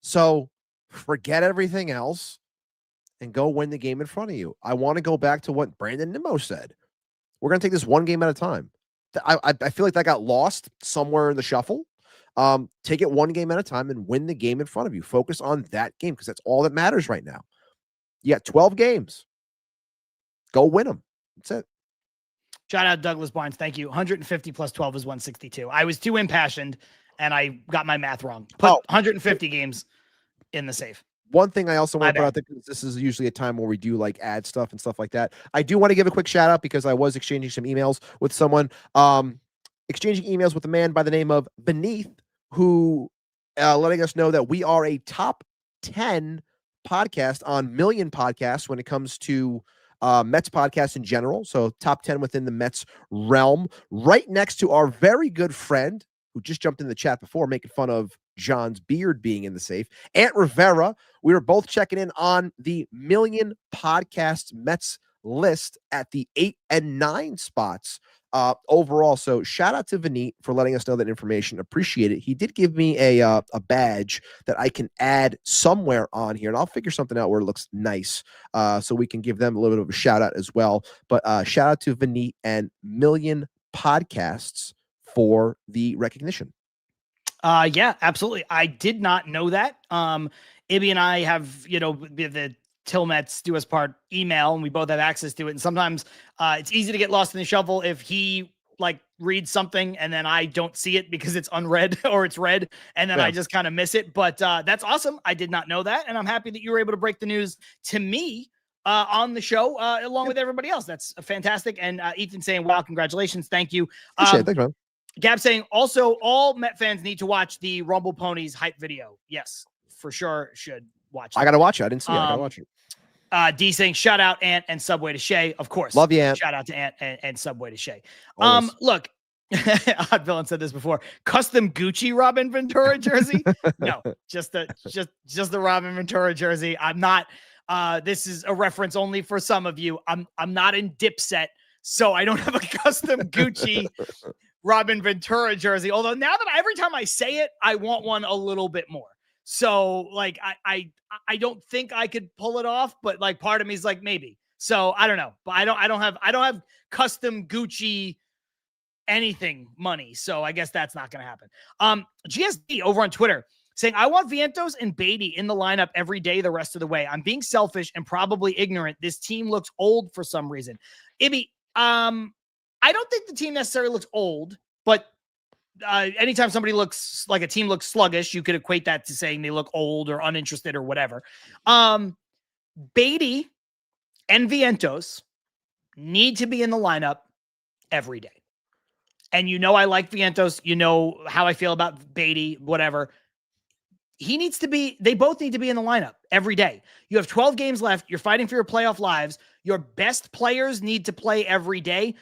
So forget everything else and go win the game in front of you. I want to go back to what Brandon Nimmo said. We're going to take this one game at a time. I feel like that got lost somewhere in the shuffle. Take it one game at a time and win the game in front of you. Focus on that game, because that's all that matters right now. You got 12 games. Go win them. That's it. Shout out Douglas Barnes. Thank you. 150 plus 12 is 162. I was too impassioned and I got my math wrong. Put 150 games in the safe. One thing I also want to put out there, because this is usually a time where we do like ad stuff and stuff like that. I do want to give a quick shout out, because I was exchanging some emails with someone, exchanging emails with a man by the name of Beneath, who letting us know that we are a top 10 podcast on Million Podcasts when it comes to Mets podcasts in general. So top 10 within the Mets realm, right next to our very good friend who just jumped in the chat before making fun of John's beard being in the safe, Aunt Rivera. We were both checking in on the Million Podcasts Mets list at the 8 and 9 spots. overall, so shout out to Vineet for letting us know that information. Appreciate it. He did give me a badge that I can add somewhere on here, and I'll figure something out where it looks nice, so we can give them a little bit of a shout out as well. But shout out to Vineet and Million Podcasts for the recognition. Yeah, absolutely. I did not know that. Ibby and I have, the Til Mets Do Us Part email, and we both have access to it. And sometimes it's easy to get lost in the shuffle if he reads something and then I don't see it because it's unread or it's read, and then I just kind of miss it. But that's awesome. I did not know that, and I'm happy that you were able to break the news to me on the show along with everybody else. That's fantastic. And Ethan saying, "Wow, congratulations, thank you." Appreciate it. Thanks, man. Gab saying, also, all Met fans need to watch the Rumble Ponies hype video. Yes, for sure should watch it. I got to watch it. I didn't see it. I got to watch it. D saying, shout out Ant and Subway to Shay. Of course. Love you, Ant. Shout out to Ant and Subway to Shay. Always. Look, Odd Villain said this before. Custom Gucci Robin Ventura jersey? No, just the Robin Ventura jersey. I'm not, this is a reference only for some of you. I'm not in Dipset, so I don't have a custom Gucci Robin Ventura jersey. Although now that every time I say it, I want one a little bit more. So I don't think I could pull it off, but part of me is maybe. So I don't know, but I don't have custom Gucci anything money. So I guess that's not going to happen. GSD over on Twitter saying, I want Vientos and Beatty in the lineup every day the rest of the way. I'm being selfish and probably ignorant. This team looks old for some reason. Ibby, I don't think the team necessarily looks old, but anytime somebody looks like a team looks sluggish, you could equate that to saying they look old or uninterested or whatever. Beatty and Vientos need to be in the lineup every day. And I like Vientos. You know how I feel about Beatty, whatever. They both need to be in the lineup every day. You have 12 games left. You're fighting for your playoff lives. Your best players need to play every day.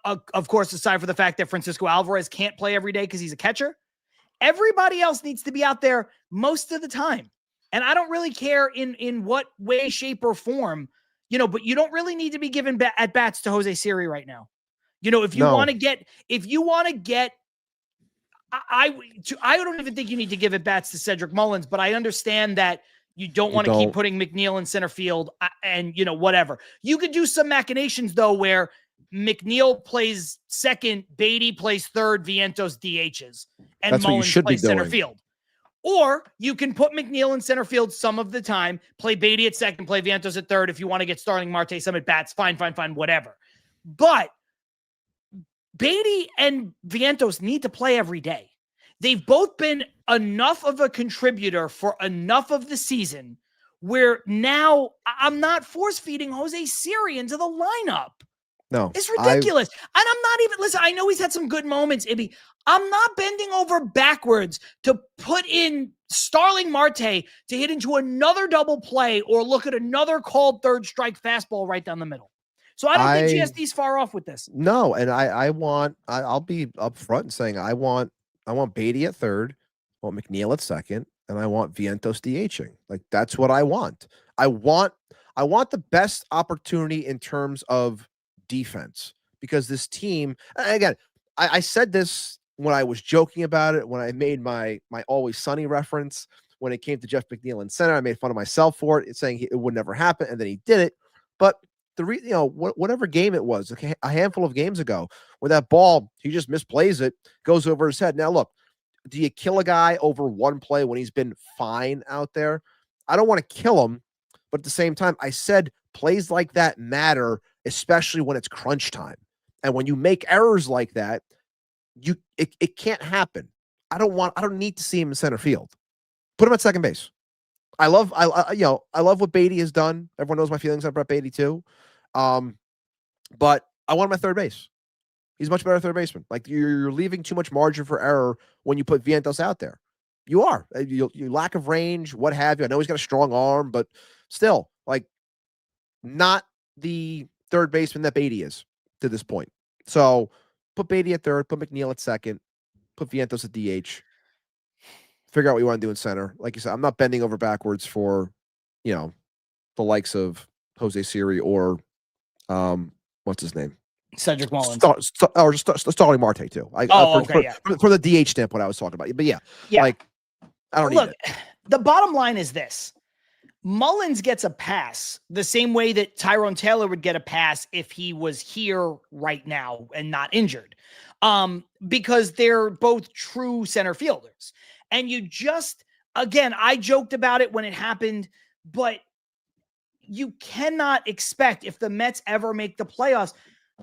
Of course, aside from the fact that Francisco Alvarez can't play every day because he's a catcher, everybody else needs to be out there most of the time. And I don't really care in what way, shape, or form, but you don't really need to be giving at bats to Jose Siri right now. If you want to get, I don't even think you need to give at bats to Cedric Mullins, but I understand that you don't want to keep putting McNeil in center field and whatever. You could do some machinations though, where McNeil plays second, Beatty plays third, Vientos DHs, and that's Mullins plays center field. Or you can put McNeil in center field some of the time, play Beatty at second, play Vientos at third. If you want to get Starling Marte some at bats, fine, whatever. But Beatty and Vientos need to play every day. They've both been enough of a contributor for enough of the season where now I'm not force feeding Jose Siri into the lineup. No, it's ridiculous. And I'm not even, listen, I know he's had some good moments, Ibby. I'm not bending over backwards to put in Starling Marte to hit into another double play or look at another called third strike fastball right down the middle. So I don't think GSD's far off with this. No, and I'll be upfront and saying I want Beatty at third, I want McNeil at second, and I want Vientos DHing. That's what I want. I want the best opportunity in terms of defense, because this team, again, I said this when I was joking about it, when I made my Always Sunny reference, when it came to Jeff McNeil in center, I made fun of myself for it, saying it would never happen, and then he did it. But whatever game it was, a handful of games ago, where that ball, he just misplays it, goes over his head. Now, look, do you kill a guy over one play when he's been fine out there? I don't want to kill him, but at the same time, I said plays like that matter, especially when it's crunch time. And when you make errors like that, it can't happen. I don't need to see him in center field. Put him at second base. I love what Beatty has done. Everyone knows my feelings on Brett Beatty too. But I want him at third base. He's much better at third baseman. You're leaving too much margin for error when you put Vientos out there. You are. You lack of range, what have you. I know he's got a strong arm, but still, not the third baseman that Beatty is to this point. So put Beatty at third, put McNeil at second, put Vientos at DH. Figure out what you want to do in center. Like you said, I'm not bending over backwards for, the likes of Jose Siri or what's his name? Cedric Mullins. Starling Marte too. For the DH standpoint, I was talking about. But yeah. Like I don't need it. The bottom line is this. Mullins gets a pass the same way that Tyrone Taylor would get a pass if he was here right now and not injured. Because they're both true center fielders. And you just, again, I joked about it when it happened, but you cannot expect, if the Mets ever make the playoffs,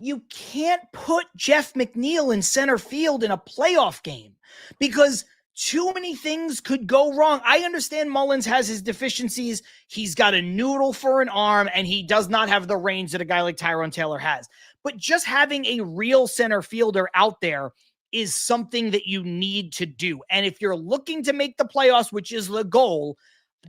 you can't put Jeff McNeil in center field in a playoff game because too many things could go wrong. I understand Mullins has his deficiencies. He's got a noodle for an arm, and he does not have the range that a guy like Tyrone Taylor has. But just having a real center fielder out there is something that you need to do. And if you're looking to make the playoffs, which is the goal,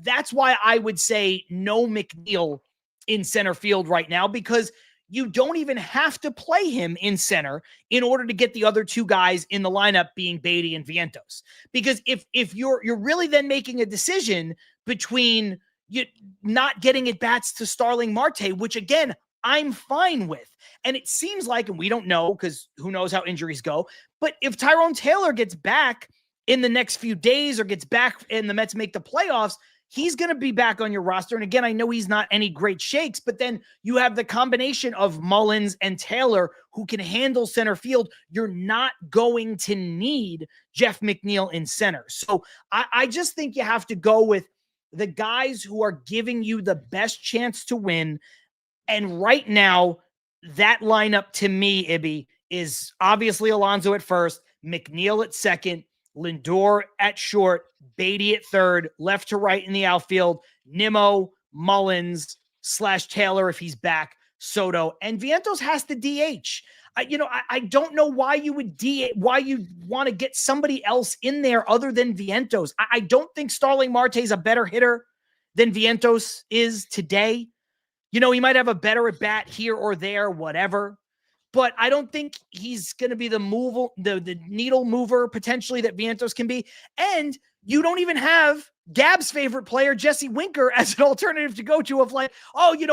that's why I would say no McNeil in center field right now, because you don't even have to play him in center in order to get the other two guys in the lineup being Beatty and Vientos. Because if you're really then making a decision between you not getting at bats to Starling Marte, which again, I'm fine with. And it seems like, and we don't know because who knows how injuries go, but if Tyrone Taylor gets back in the next few days or gets back and the Mets make the playoffs, he's going to be back on your roster. And again, I know he's not any great shakes, but then you have the combination of Mullins and Taylor who can handle center field. You're not going to need Jeff McNeil in center. So I just think you have to go with the guys who are giving you the best chance to win. And right now, that lineup to me, Ibby, is obviously Alonso at first, McNeil at second, Lindor at short, Beatty at third, left to right in the outfield, Nimmo, Mullins / Taylor if he's back, Soto, and Vientos has to DH. I don't know why you would why you want to get somebody else in there other than Vientos. I don't think Starling Marte is a better hitter than Vientos is today. He might have a better at bat here or there, whatever. But I don't think he's going to be the needle mover potentially that Vientos can be. And you don't even have Gab's favorite player, Jesse Winker, as an alternative to go to of like,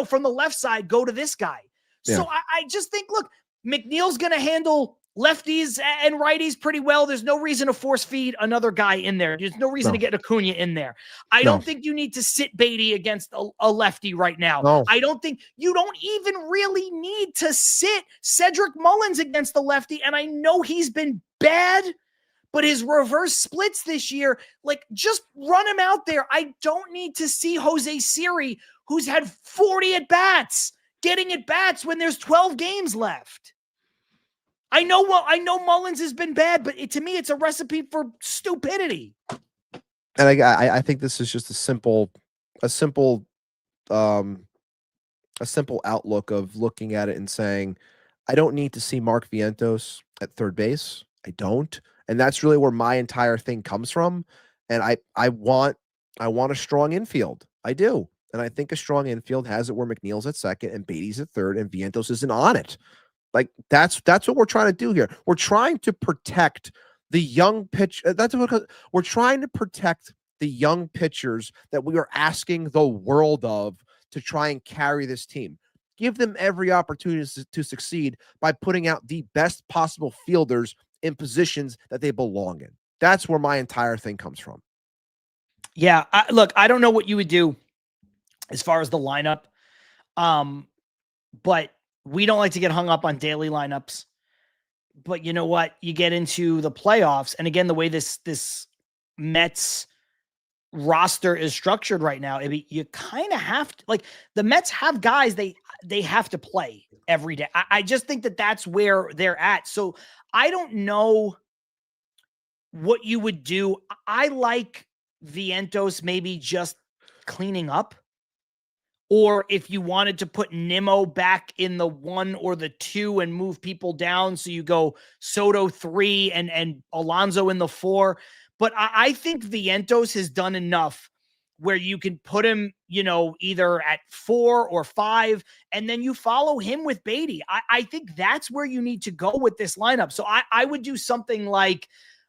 from the left side, go to this guy. Yeah. So I just think, look, McNeil's going to handle lefties and righties pretty well. There's no reason to force feed another guy in there. There's no reason to get Acuna in there. I don't think you need to sit Beatty against a lefty right now. No. I don't think you don't even really need to sit Cedric Mullins against the lefty. And I know he's been bad, but his reverse splits this year, just run him out there. I don't need to see Jose Siri, who's had 40 at-bats, getting at-bats when there's 12 games left. I know Mullins has been bad, but to me, it's a recipe for stupidity. And I think this is just a simple outlook of looking at it and saying, I don't need to see Mark Vientos at third base. I don't. And that's really where my entire thing comes from. And I want a strong infield. I do. And I think a strong infield has it where McNeil's at second and Beatty's at third and Vientos isn't on it. Like that's what we're trying to do here. We're trying to protect the young pitch. We're trying to protect the young pitchers that we are asking the world of to try and carry this team. Give them every opportunity to succeed by putting out the best possible fielders in positions that they belong in. That's where my entire thing comes from. Yeah. Look, I don't know what you would do as far as the lineup. But we don't like to get hung up on daily lineups, but you know what? You get into the playoffs. And again, the way this Mets roster is structured right now, you kind of have to, the Mets have guys they have to play every day. I just think that that's where they're at. So I don't know what you would do. I like Vientos maybe just cleaning up. Or if you wanted to put Nimmo back in the 1 or the 2 and move people down. So you go Soto 3 and Alonso in the 4. But I think Vientos has done enough where you can put him, either at 4 or 5, and then you follow him with Beatty. I think that's where you need to go with this lineup. So I would do something like,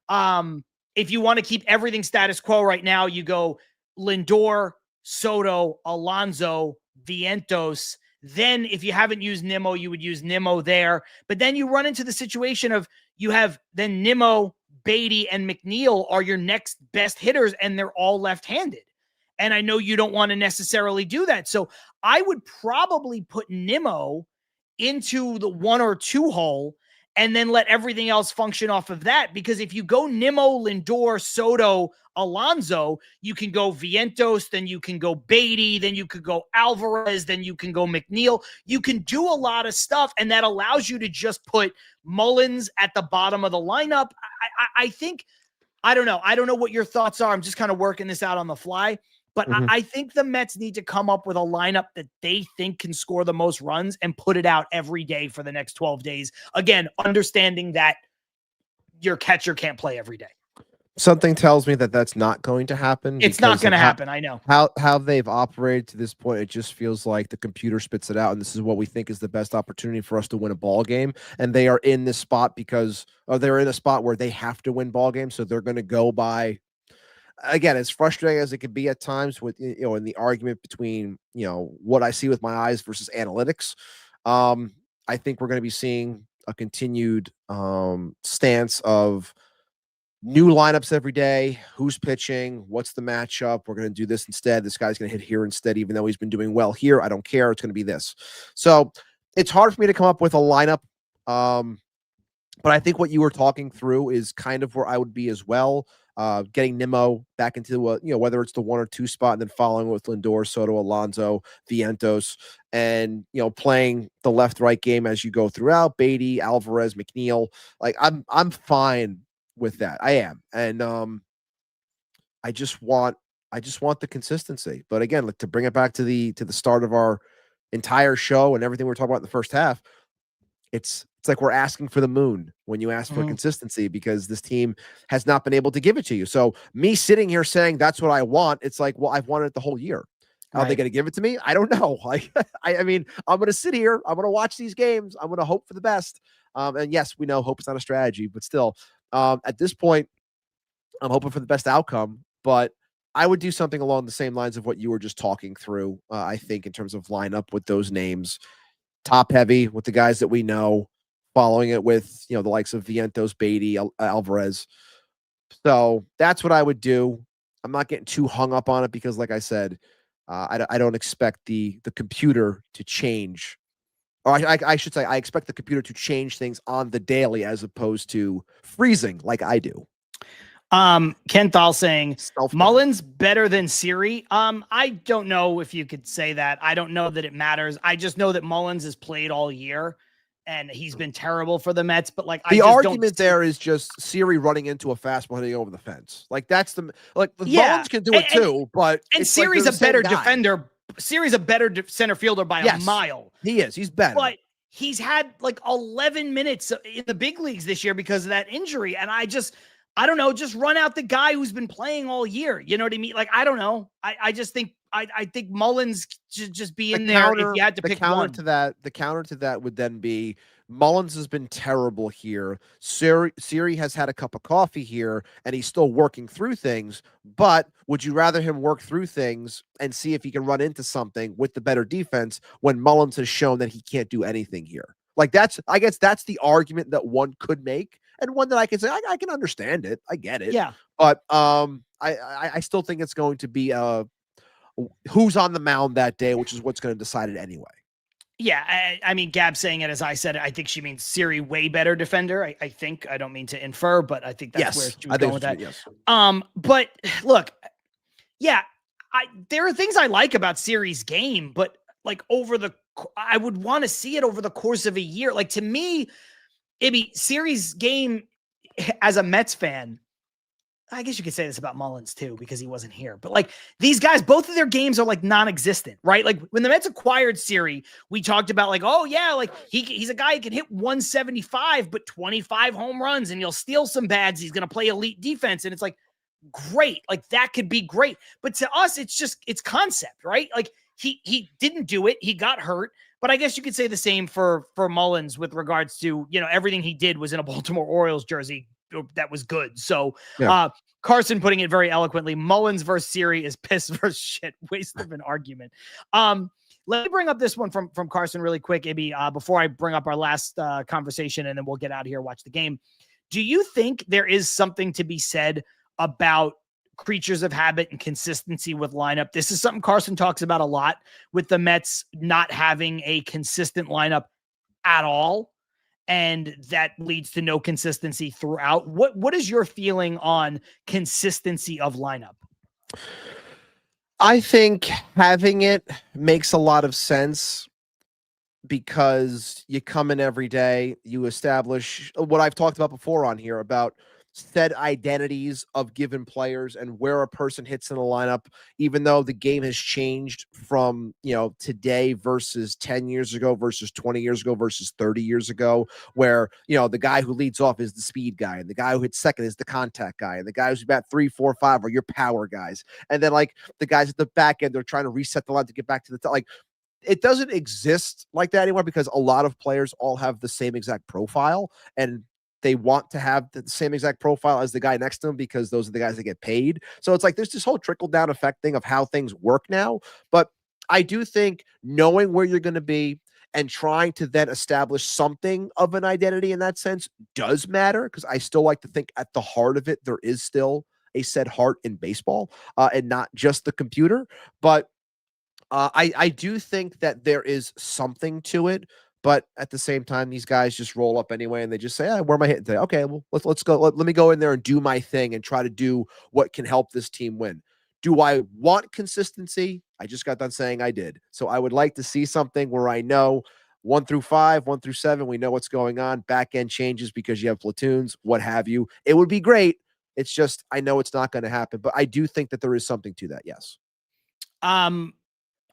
if you want to keep everything status quo right now, you go Lindor, Soto, Alonso, Vientos, Then if you haven't used Nimmo, you would use Nimmo there. But then you run into the situation of you have then Nimmo, Beatty, and McNeil are your next best hitters, and they're all left-handed. And I know you don't want to necessarily do that. So I would probably put Nimmo into the 1 or 2 hole and then let everything else function off of that. Because if you go Nimmo, Lindor, Soto, Alonso, you can go Vientos, then you can go Beatty, then you could go Alvarez, then you can go McNeil. You can do a lot of stuff, and that allows you to just put Mullins at the bottom of the lineup. I think, I don't know. I don't know what your thoughts are. I'm just kind of working this out on the fly. But I think the Mets need to come up with a lineup that they think can score the most runs and put it out every day for the next 12 days. Again, understanding that your catcher can't play every day. Something tells me that that's not going to happen. It's not going to happen. I know. How they've operated to this point, it just feels like the computer spits it out, and this is what we think is the best opportunity for us to win a ball game. And they are in this spot because they're in a spot where they have to win ball games, so they're going to go by. Again, as frustrating as it can be at times with, in the argument between, what I see with my eyes versus analytics, I think we're going to be seeing a continued stance of new lineups every day. Who's pitching? What's the matchup? We're going to do this instead. This guy's going to hit here instead, even though he's been doing well here. I don't care. It's going to be this. So it's hard for me to come up with a lineup. But I think what you were talking through is kind of where I would be as well. Getting Nimmo back into whether it's the 1 or 2 spot, and then following with Lindor, Soto, Alonso, Vientos, and playing the left-right game as you go throughout. Beatty, Alvarez, McNeil. Like I'm fine with that. I am, and I just want the consistency. But again, to bring it back to the start of our entire show and everything we're talking about in the first half, it's like we're asking for the moon when you ask for consistency, because this team has not been able to give it to you. So me sitting here saying that's what I want, it's like, well, I've wanted it the whole year. Are they going to give it to me? I don't know. Like, I mean, I'm going to sit here. I'm going to watch these games. I'm going to hope for the best. And yes, we know hope is not a strategy, but still, at this point, I'm hoping for the best outcome. But I would do something along the same lines of what you were just talking through. I think in terms of lineup with those names, top heavy with the guys that we know, following it with, the likes of Vientos, Beatty, Alvarez. So that's what I would do. I'm not getting too hung up on it because, like I said, I don't expect the computer to change. Or I should say I expect the computer to change things on the daily as opposed to freezing like I do. Ken Thal saying Mullins better than Siri. I don't know if you could say that. I don't know that it matters. I just know that Mullins has played all year and he's been terrible for the Mets. But like, the argument there is just Siri running into a fastball hitting over the fence. Like that's Mullins can do it too, but Siri's a better defender. Siri's a better center fielder by a mile. He is. He's better. But he's had like 11 minutes in the big leagues this year because of that injury. And I don't know, just run out the guy who's been playing all year. You know what I mean? Like, I don't know. I just think, I think Mullins should just be in there if you had to pick one. The counter to that would then be Mullins has been terrible here. Siri has had a cup of coffee here, and he's still working through things. But would you rather him work through things and see if he can run into something with the better defense when Mullins has shown that he can't do anything here? Like I guess that's the argument that one could make, and one that I can say I can understand it. I get it. Yeah. But I still think it's going to be who's on the mound that day, which is what's going to decide it anyway. Yeah, I mean, Gab saying it as I said it, I think she means Siri way better defender. I think, I don't mean to infer, but I think that's where she was going with that. Yes. But look, yeah, there are things I like about Siri's game, but like I would want to see it over the course of a year. Like, to me, Siri's game as a Mets fan, I guess you could say this about Mullins too, because he wasn't here. But like, these guys, both of their games are like non-existent, right? Like when the Mets acquired Siri, we talked about like, oh yeah, like he's a guy who can hit 175, but 25 home runs, and he'll steal some bags. He's going to play elite defense. And it's like, great. Like that could be great. But to us, it's concept, right? Like he didn't do it. He got hurt. But I guess you could say the same for Mullins with regards to, everything he did was in a Baltimore Orioles jersey, that was good. So Yeah. Carson putting it very eloquently, Mullins versus Siri is piss versus shit. Waste of an argument. Let me bring up this one from Carson really quick, Ibby, before I bring up our last conversation, and then we'll get out of here, watch the game. Do you think there is something to be said about creatures of habit and consistency with lineup? This is something Carson talks about a lot with the Mets not having a consistent lineup at all, and that leads to no consistency throughout. What is your feeling on consistency of lineup? I think having it makes a lot of sense because you come in every day, you establish what I've talked about before on here about set identities of given players and where a person hits in the lineup, even though the game has changed from, today versus 10 years ago versus 20 years ago versus 30 years ago, where, the guy who leads off is the speed guy and the guy who hits second is the contact guy and the guys who bat 3, 4, 5 are your power guys. And then like the guys at the back end, they're trying to reset the line to get back to the top. Like, it doesn't exist like that anymore because a lot of players all have the same exact profile and they want to have the same exact profile as the guy next to them because those are the guys that get paid. So it's like there's this whole trickle down effect thing of how things work now. But I do think knowing where you're going to be and trying to then establish something of an identity in that sense does matter, because I still like to think at the heart of it, there is still a set heart in baseball and not just the computer. But I do think that there is something to it, but at the same time, these guys just roll up anyway, and they just say, where am I hitting today? Okay, well, let's go. Let me go in there and do my thing and try to do what can help this team win. Do I want consistency? I just got done saying I did. So I would like to see something where I know 1 through 5, 1 through 7, we know what's going on. Back end changes because you have platoons, what have you. It would be great. It's just, I know it's not going to happen, but I do think that there is something to that. Yes.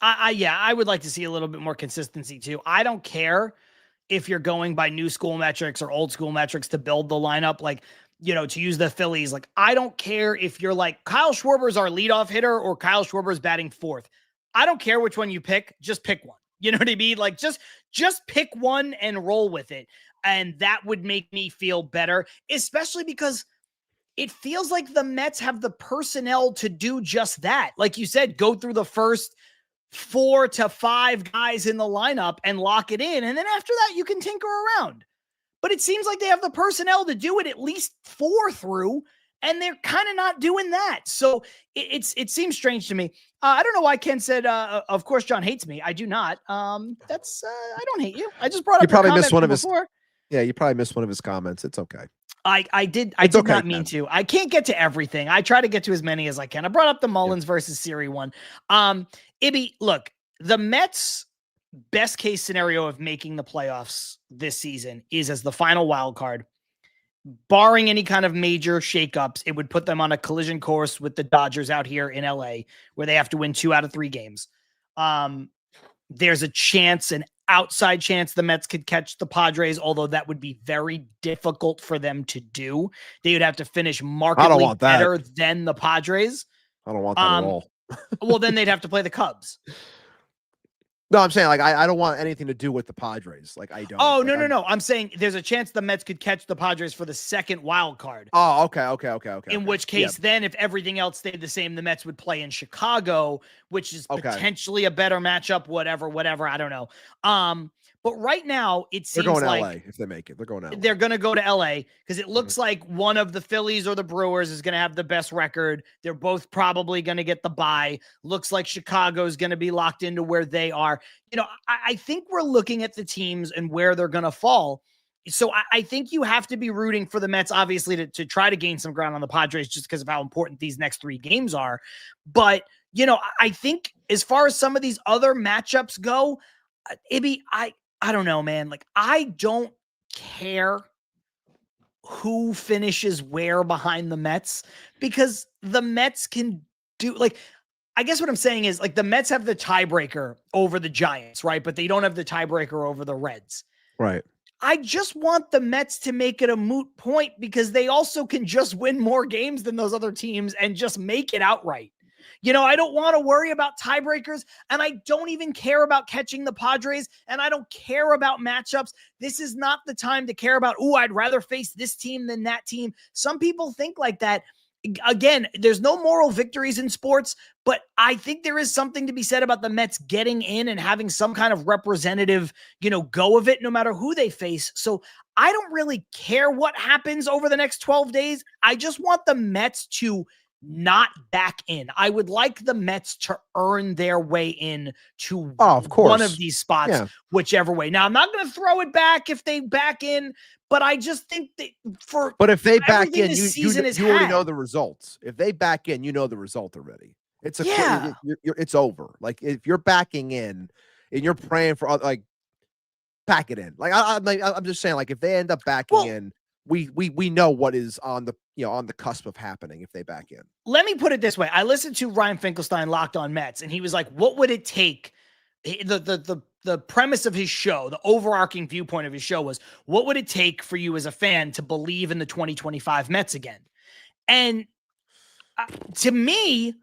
I would like to see a little bit more consistency too. I don't care if you're going by new school metrics or old school metrics to build the lineup, like, to use the Phillies. Like, I don't care if you're like Kyle Schwarber's our leadoff hitter or Kyle Schwarber's batting fourth. I don't care which one you pick. Just pick one. You know what I mean? Like, just pick one and roll with it. And that would make me feel better, especially because it feels like the Mets have the personnel to do just that. Like you said, go through the first 4 to 5 guys in the lineup and lock it in. And then after that, you can tinker around. But it seems like they have the personnel to do it at least 4 through, and they're kind of not doing that. So it seems strange to me. I don't know why Ken said, of course, John hates me. I do not. I don't hate you. I just brought up you probably missed one of his. before. Yeah, you probably missed one of his comments. It's okay. I did not mean to. I can't get to everything. I try to get to as many as I can. I brought up the Mullins versus Siri one. Ibby, look, the Mets' best case scenario of making the playoffs this season is as the final wild card. Barring any kind of major shakeups, it would put them on a collision course with the Dodgers out here in LA, where they have to win 2 out of 3 games. There's a chance, an outside chance, the Mets could catch the Padres, although that would be very difficult for them to do. They would have to finish markedly better than the Padres. I don't want that at all. Well, then they'd have to play the Cubs. No, I'm saying, like, I don't want anything to do with the Padres. Like, I don't. Oh, no. I'm saying there's a chance the Mets could catch the Padres for the second wild card. Oh, okay. In which case, then if everything else stayed the same, the Mets would play in Chicago, which is potentially a better matchup, whatever. I don't know. But right now, it seems they're going like to LA if they make it. They're going to LA. They're going to go to LA because it looks like one of the Phillies or the Brewers is going to have the best record. They're both probably going to get the bye. Looks like Chicago is going to be locked into where they are. I think we're looking at the teams and where they're going to fall. So I think you have to be rooting for the Mets, obviously, to try to gain some ground on the Padres just because of how important these next 3 games are. But, I think as far as some of these other matchups go, Ibby, I don't know, man. Like, I don't care who finishes where behind the Mets because the Mets can do, like, I guess what I'm saying is, like, the Mets have the tiebreaker over the Giants, right? But they don't have the tiebreaker over the Reds. Right. I just want the Mets to make it a moot point because they also can just win more games than those other teams and just make it outright. I don't want to worry about tiebreakers, and I don't even care about catching the Padres, and I don't care about matchups. This is not the time to care about, I'd rather face this team than that team. Some people think like that. Again, there's no moral victories in sports, but I think there is something to be said about the Mets getting in and having some kind of representative, go of it, no matter who they face. So I don't really care what happens over the next 12 days. I just want the Mets to not back in. I would like the Mets to earn their way in to of course. One of these spots, whichever way. Now, I'm not going to throw it back if they back in, but I just think that but if they back in, you already know the results. If they back in, you know the result already. It's it's over. Like if you're backing in and you're praying for pack it in. Like I'm just saying, like if they end up backing in, we know what is on the cusp of happening if they back in. Let me put it this way. I listened to Ryan Finkelstein, Locked on Mets, and he was like, what would it take? The premise of his show, the overarching viewpoint of his show was, what would it take for you as a fan to believe in the 2025 Mets again? And to me,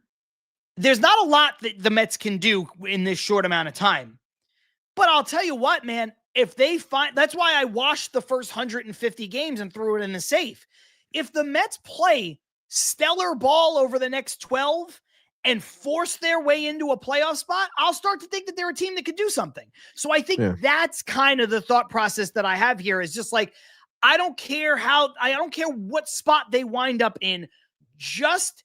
there's not a lot that the Mets can do in this short amount of time. But I'll tell you what, man, if they that's why I washed the first 150 games and threw it in the safe. If the Mets play stellar ball over the next 12 and force their way into a playoff spot, I'll start to think that they're a team that could do something. So I think that's kind of the thought process that I have here, is just like, I don't care what spot they wind up in. Just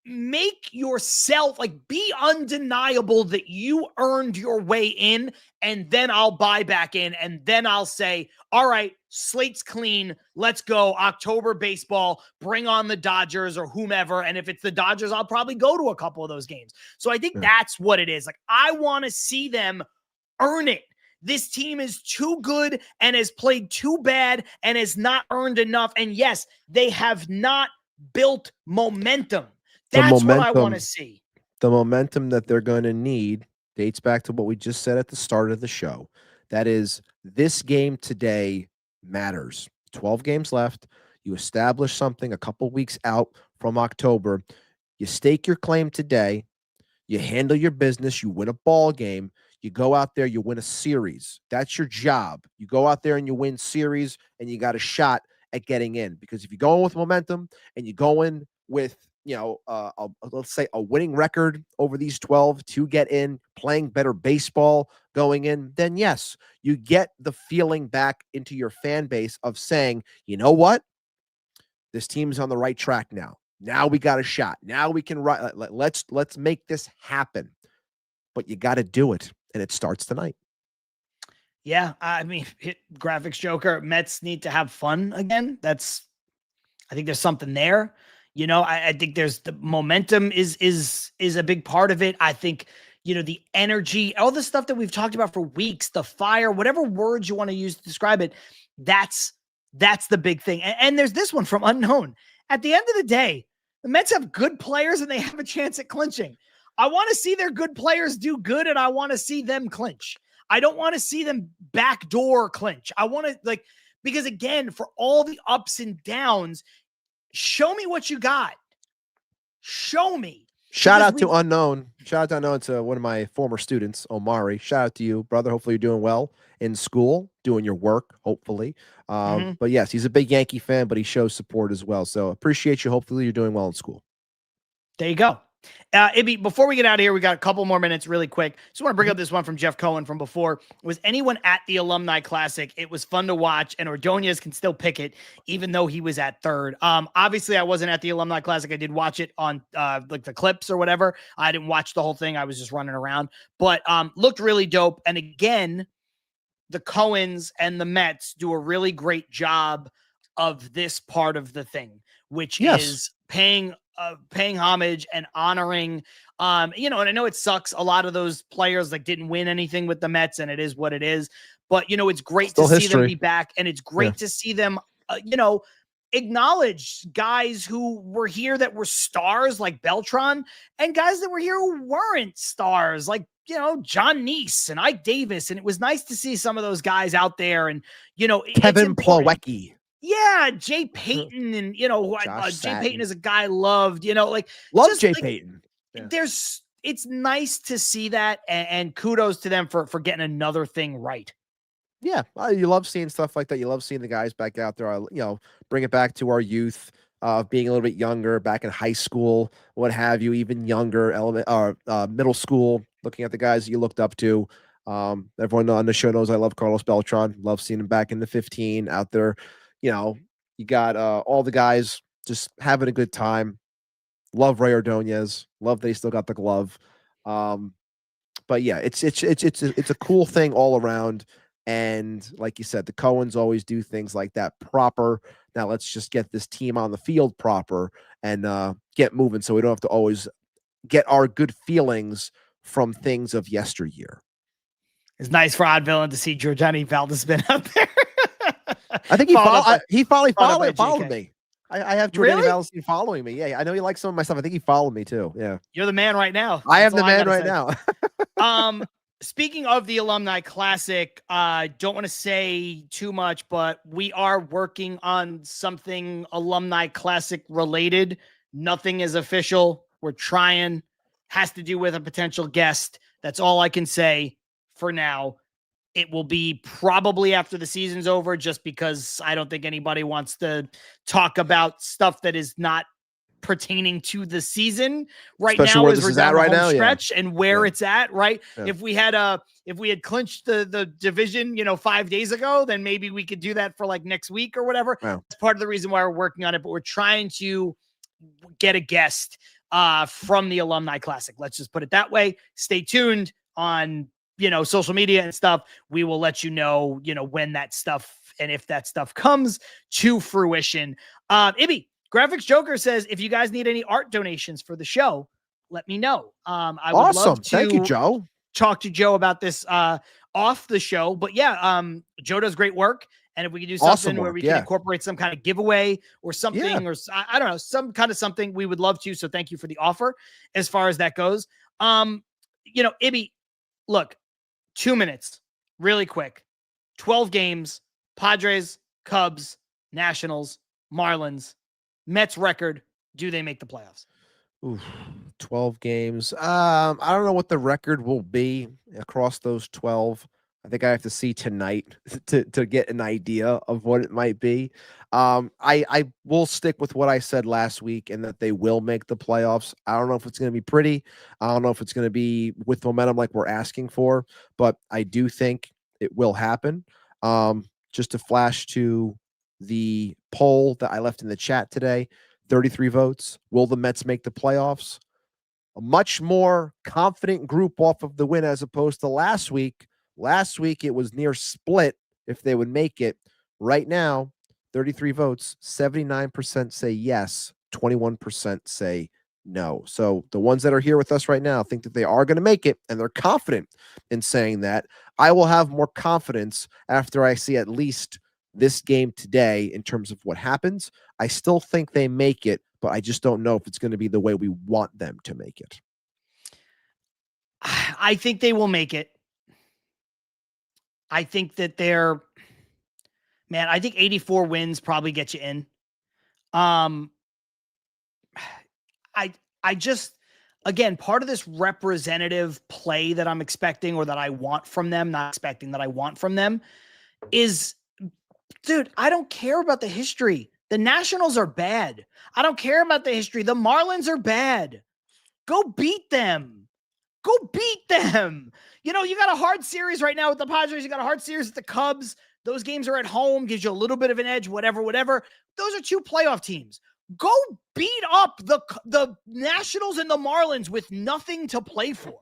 make yourself, be undeniable that you earned your way in, and then I'll buy back in, and then I'll say, all right, slate's clean, let's go, October baseball, bring on the Dodgers or whomever, and if it's the Dodgers, I'll probably go to a couple of those games. So I think that's what it is. I want to see them earn it. This team is too good and has played too bad and has not earned enough, and yes, they have not built momentum. That's what I want to see. The momentum that they're going to need dates back to what we just said at the start of the show. That is, this game today matters. 12 games left. You establish something a couple weeks out from October. You stake your claim today. You handle your business. You win a ball game. You go out there, you win a series. That's your job. You go out there and you win series, and you got a shot at getting in. Because if you go in with momentum and you go in with let's say a winning record over these 12 to get in, playing better baseball going in, then yes, you get the feeling back into your fan base of saying, you know what? This team's on the right track now. Now we got a shot. Now we can let's make this happen. But you got to do it, and it starts tonight. Yeah, I mean, graphics Joker, Mets need to have fun again. I think there's something there. I think there's the momentum is a big part of it. I think, the energy, all the stuff that we've talked about for weeks, the fire, whatever words you want to use to describe it, that's the big thing. And there's this one from Unknown. At the end of the day, the Mets have good players and they have a chance at clinching. I want to see their good players do good, and I want to see them clinch. I don't want to see them backdoor clinch. I want to, because again, for all the ups and downs, show me what you got. Show me. Shout out to Unknown. Shout out to Unknown, to one of my former students, Omari. Shout out to you, brother. Hopefully you're doing well in school, doing your work, hopefully. But yes, he's a big Yankee fan, but he shows support as well. So appreciate you. Hopefully you're doing well in school. There you go. Ibby, before we get out of here, we got a couple more minutes really quick. Just want to bring up this one from Jeff Cohen from before. Was anyone at the Alumni Classic? It was fun to watch, and Ordonez can still pick it, even though he was at third. Obviously, I wasn't at the Alumni Classic. I did watch it on the clips or whatever. I didn't watch the whole thing. I was just running around. But looked really dope. And again, the Cohens and the Mets do a really great job of this part of the thing, which is paying homage and honoring, and I know it sucks. A lot of those players didn't win anything with the Mets, and it is what it is. But, it's great to see them be back, and it's great to see them, acknowledge guys who were here that were stars like Beltran, and guys that were here who weren't stars like, John Neese and Ike Davis. And it was nice to see some of those guys out there, and, Kevin Plawecki. Yeah, Jay Payton, and Jay Payton is a guy I loved, love Jay Payton. Yeah. it's nice to see that, and kudos to them for getting another thing right. Yeah, you love seeing stuff like that. You love seeing the guys back out there. Bring it back to our youth, being a little bit younger, back in high school, what have you, even younger, middle school. Looking at the guys that you looked up to. Everyone on the show knows I love Carlos Beltran. Love seeing him back in the 15 out there. You got all the guys just having a good time. Love Ray Ordonez. Love that he still got the glove. But yeah, it's a cool thing all around. And like you said, the Cohens always do things like that proper. Now let's just get this team on the field proper and get moving, so we don't have to always get our good feelings from things of yesteryear. It's nice for Odd Villain to see Giordani Valdespin out there. I think he finally followed me. I have Giordani Really? Valdespin following me. Yeah, I know he likes some of my stuff. I think he followed me too. Yeah, You're the man right now. I am the man right now. Speaking of the Alumni Classic, don't want to say too much, but we are working on something Alumni Classic related. Nothing is official. We're trying. Has to do with a potential guest. That's all I can say for now. It will be probably after the season's over, just because I don't think anybody wants to talk about stuff that is not pertaining to the season right Especially now, where as this we're is down at the right home now, stretch and where it's at, right? Yeah. If we had clinched the division, 5 days ago, then maybe we could do that for like next week or whatever. Wow. That's part of the reason why we're working on it, but we're trying to get a guest from the Alumni Classic. Let's just put it that way. Stay tuned on social media and stuff. We will let you know, when that stuff and if that stuff comes to fruition. Ibby, Graphics Joker says, if you guys need any art donations for the show, let me know. I would love to Thank you, Joe. talk to Joe about this off the show. But yeah, Joe does great work. And if we can do something where we can incorporate some kind of giveaway or something, or I don't know, some kind of something, we would love to. So thank you for the offer as far as that goes. Ibby, look, 2 minutes, really quick. 12 games, Padres, Cubs, Nationals, Marlins, Mets record. Do they make the playoffs? Oof, 12 games. I don't know what the record will be across those 12. I think I have to see tonight to get an idea of what it might be. I will stick with what I said last week, and that they will make the playoffs. I don't know if it's going to be pretty. I don't know if it's going to be with momentum like we're asking for, but I do think it will happen. Just to flash to the poll that I left in the chat today, 33 votes. Will the Mets make the playoffs? A much more confident group off of the win as opposed to last week. Last week, it was near split if they would make it. Right now, 33 votes, 79% say yes, 21% say no. So the ones that are here with us right now think that they are going to make it, and they're confident in saying that. I will have more confidence after I see at least this game today in terms of what happens. I still think they make it, but I just don't know if it's going to be the way we want them to make it. I think they will make it. I think that I think 84 wins probably get you in. I just, again, part of this representative play that I'm expecting, or that I want from them, not expecting, that I want from them, is, dude, I don't care about the history. The Nationals are bad. I don't care about the history. The Marlins are bad. Go beat them. Go beat them. You got a hard series right now with the Padres. You got a hard series with the Cubs. Those games are at home, gives you a little bit of an edge, whatever. Those are two playoff teams. Go beat up the Nationals and the Marlins with nothing to play for.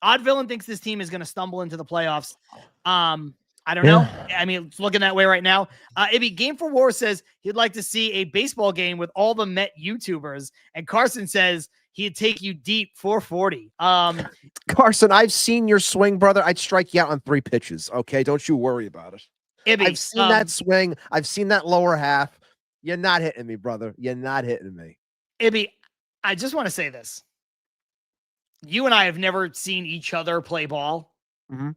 Odd Villain thinks this team is going to stumble into the playoffs. I don't know. I mean, it's looking that way right now. Ibby, Game for War says he'd like to see a baseball game with all the Met YouTubers. And Carson says he'd take you deep 440. Carson, I've seen your swing, brother. I'd strike you out on 3 pitches. Okay, don't you worry about it. Ibby, I've seen that swing. I've seen that lower half. You're not hitting me, brother. You're not hitting me. Ibby, I just want to say this. You and I have never seen each other play ball. Mm-hmm.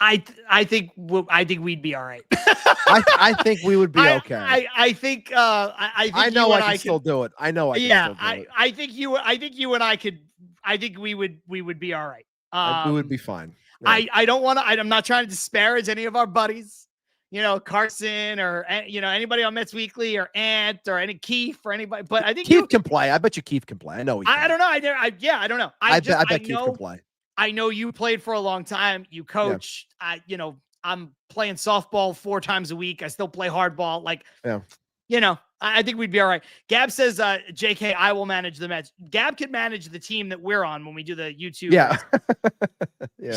I think we'd be all right. I think we would be okay. I think I know I can still do it. I know I can still do it. I think you and I could. I think we would be all right. We would be fine. Yeah. I don't want to. I'm not trying to disparage any of our buddies. You know, Carson or anybody on Mets Weekly or Ant or any Keith or anybody. But I think Keith can play. I bet you Keith can play. I know he can. I don't know. I don't know. I bet Keith can play. I know you played for a long time. You coached. Yeah. I'm playing softball 4 times a week. I still play hardball. Like, I think we'd be all right. Gab says, JK, I will manage the Mets. Gab can manage the team that we're on when we do the YouTube. Yeah.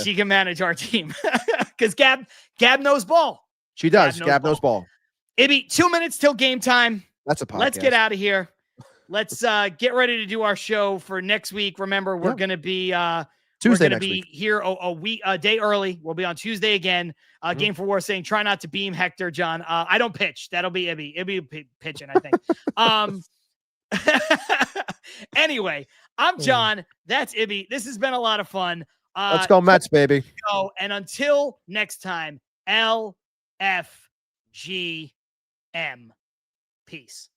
She can manage our team because Gab knows ball. She does. Gab knows ball. Ibby, 2 minutes till game time. That's a podcast. Let's get out of here. Let's get ready to do our show for next week. Remember, we're going to be Tuesday. We're going to be here a day early. We'll be on Tuesday again. Game for War saying, try not to beam Hector, John. I don't pitch. That'll be Ibby. Ibby pitching, I think. Anyway, I'm John. That's Ibby. This has been a lot of fun. Let's go Mets, baby. And until next time, LFGM. Peace.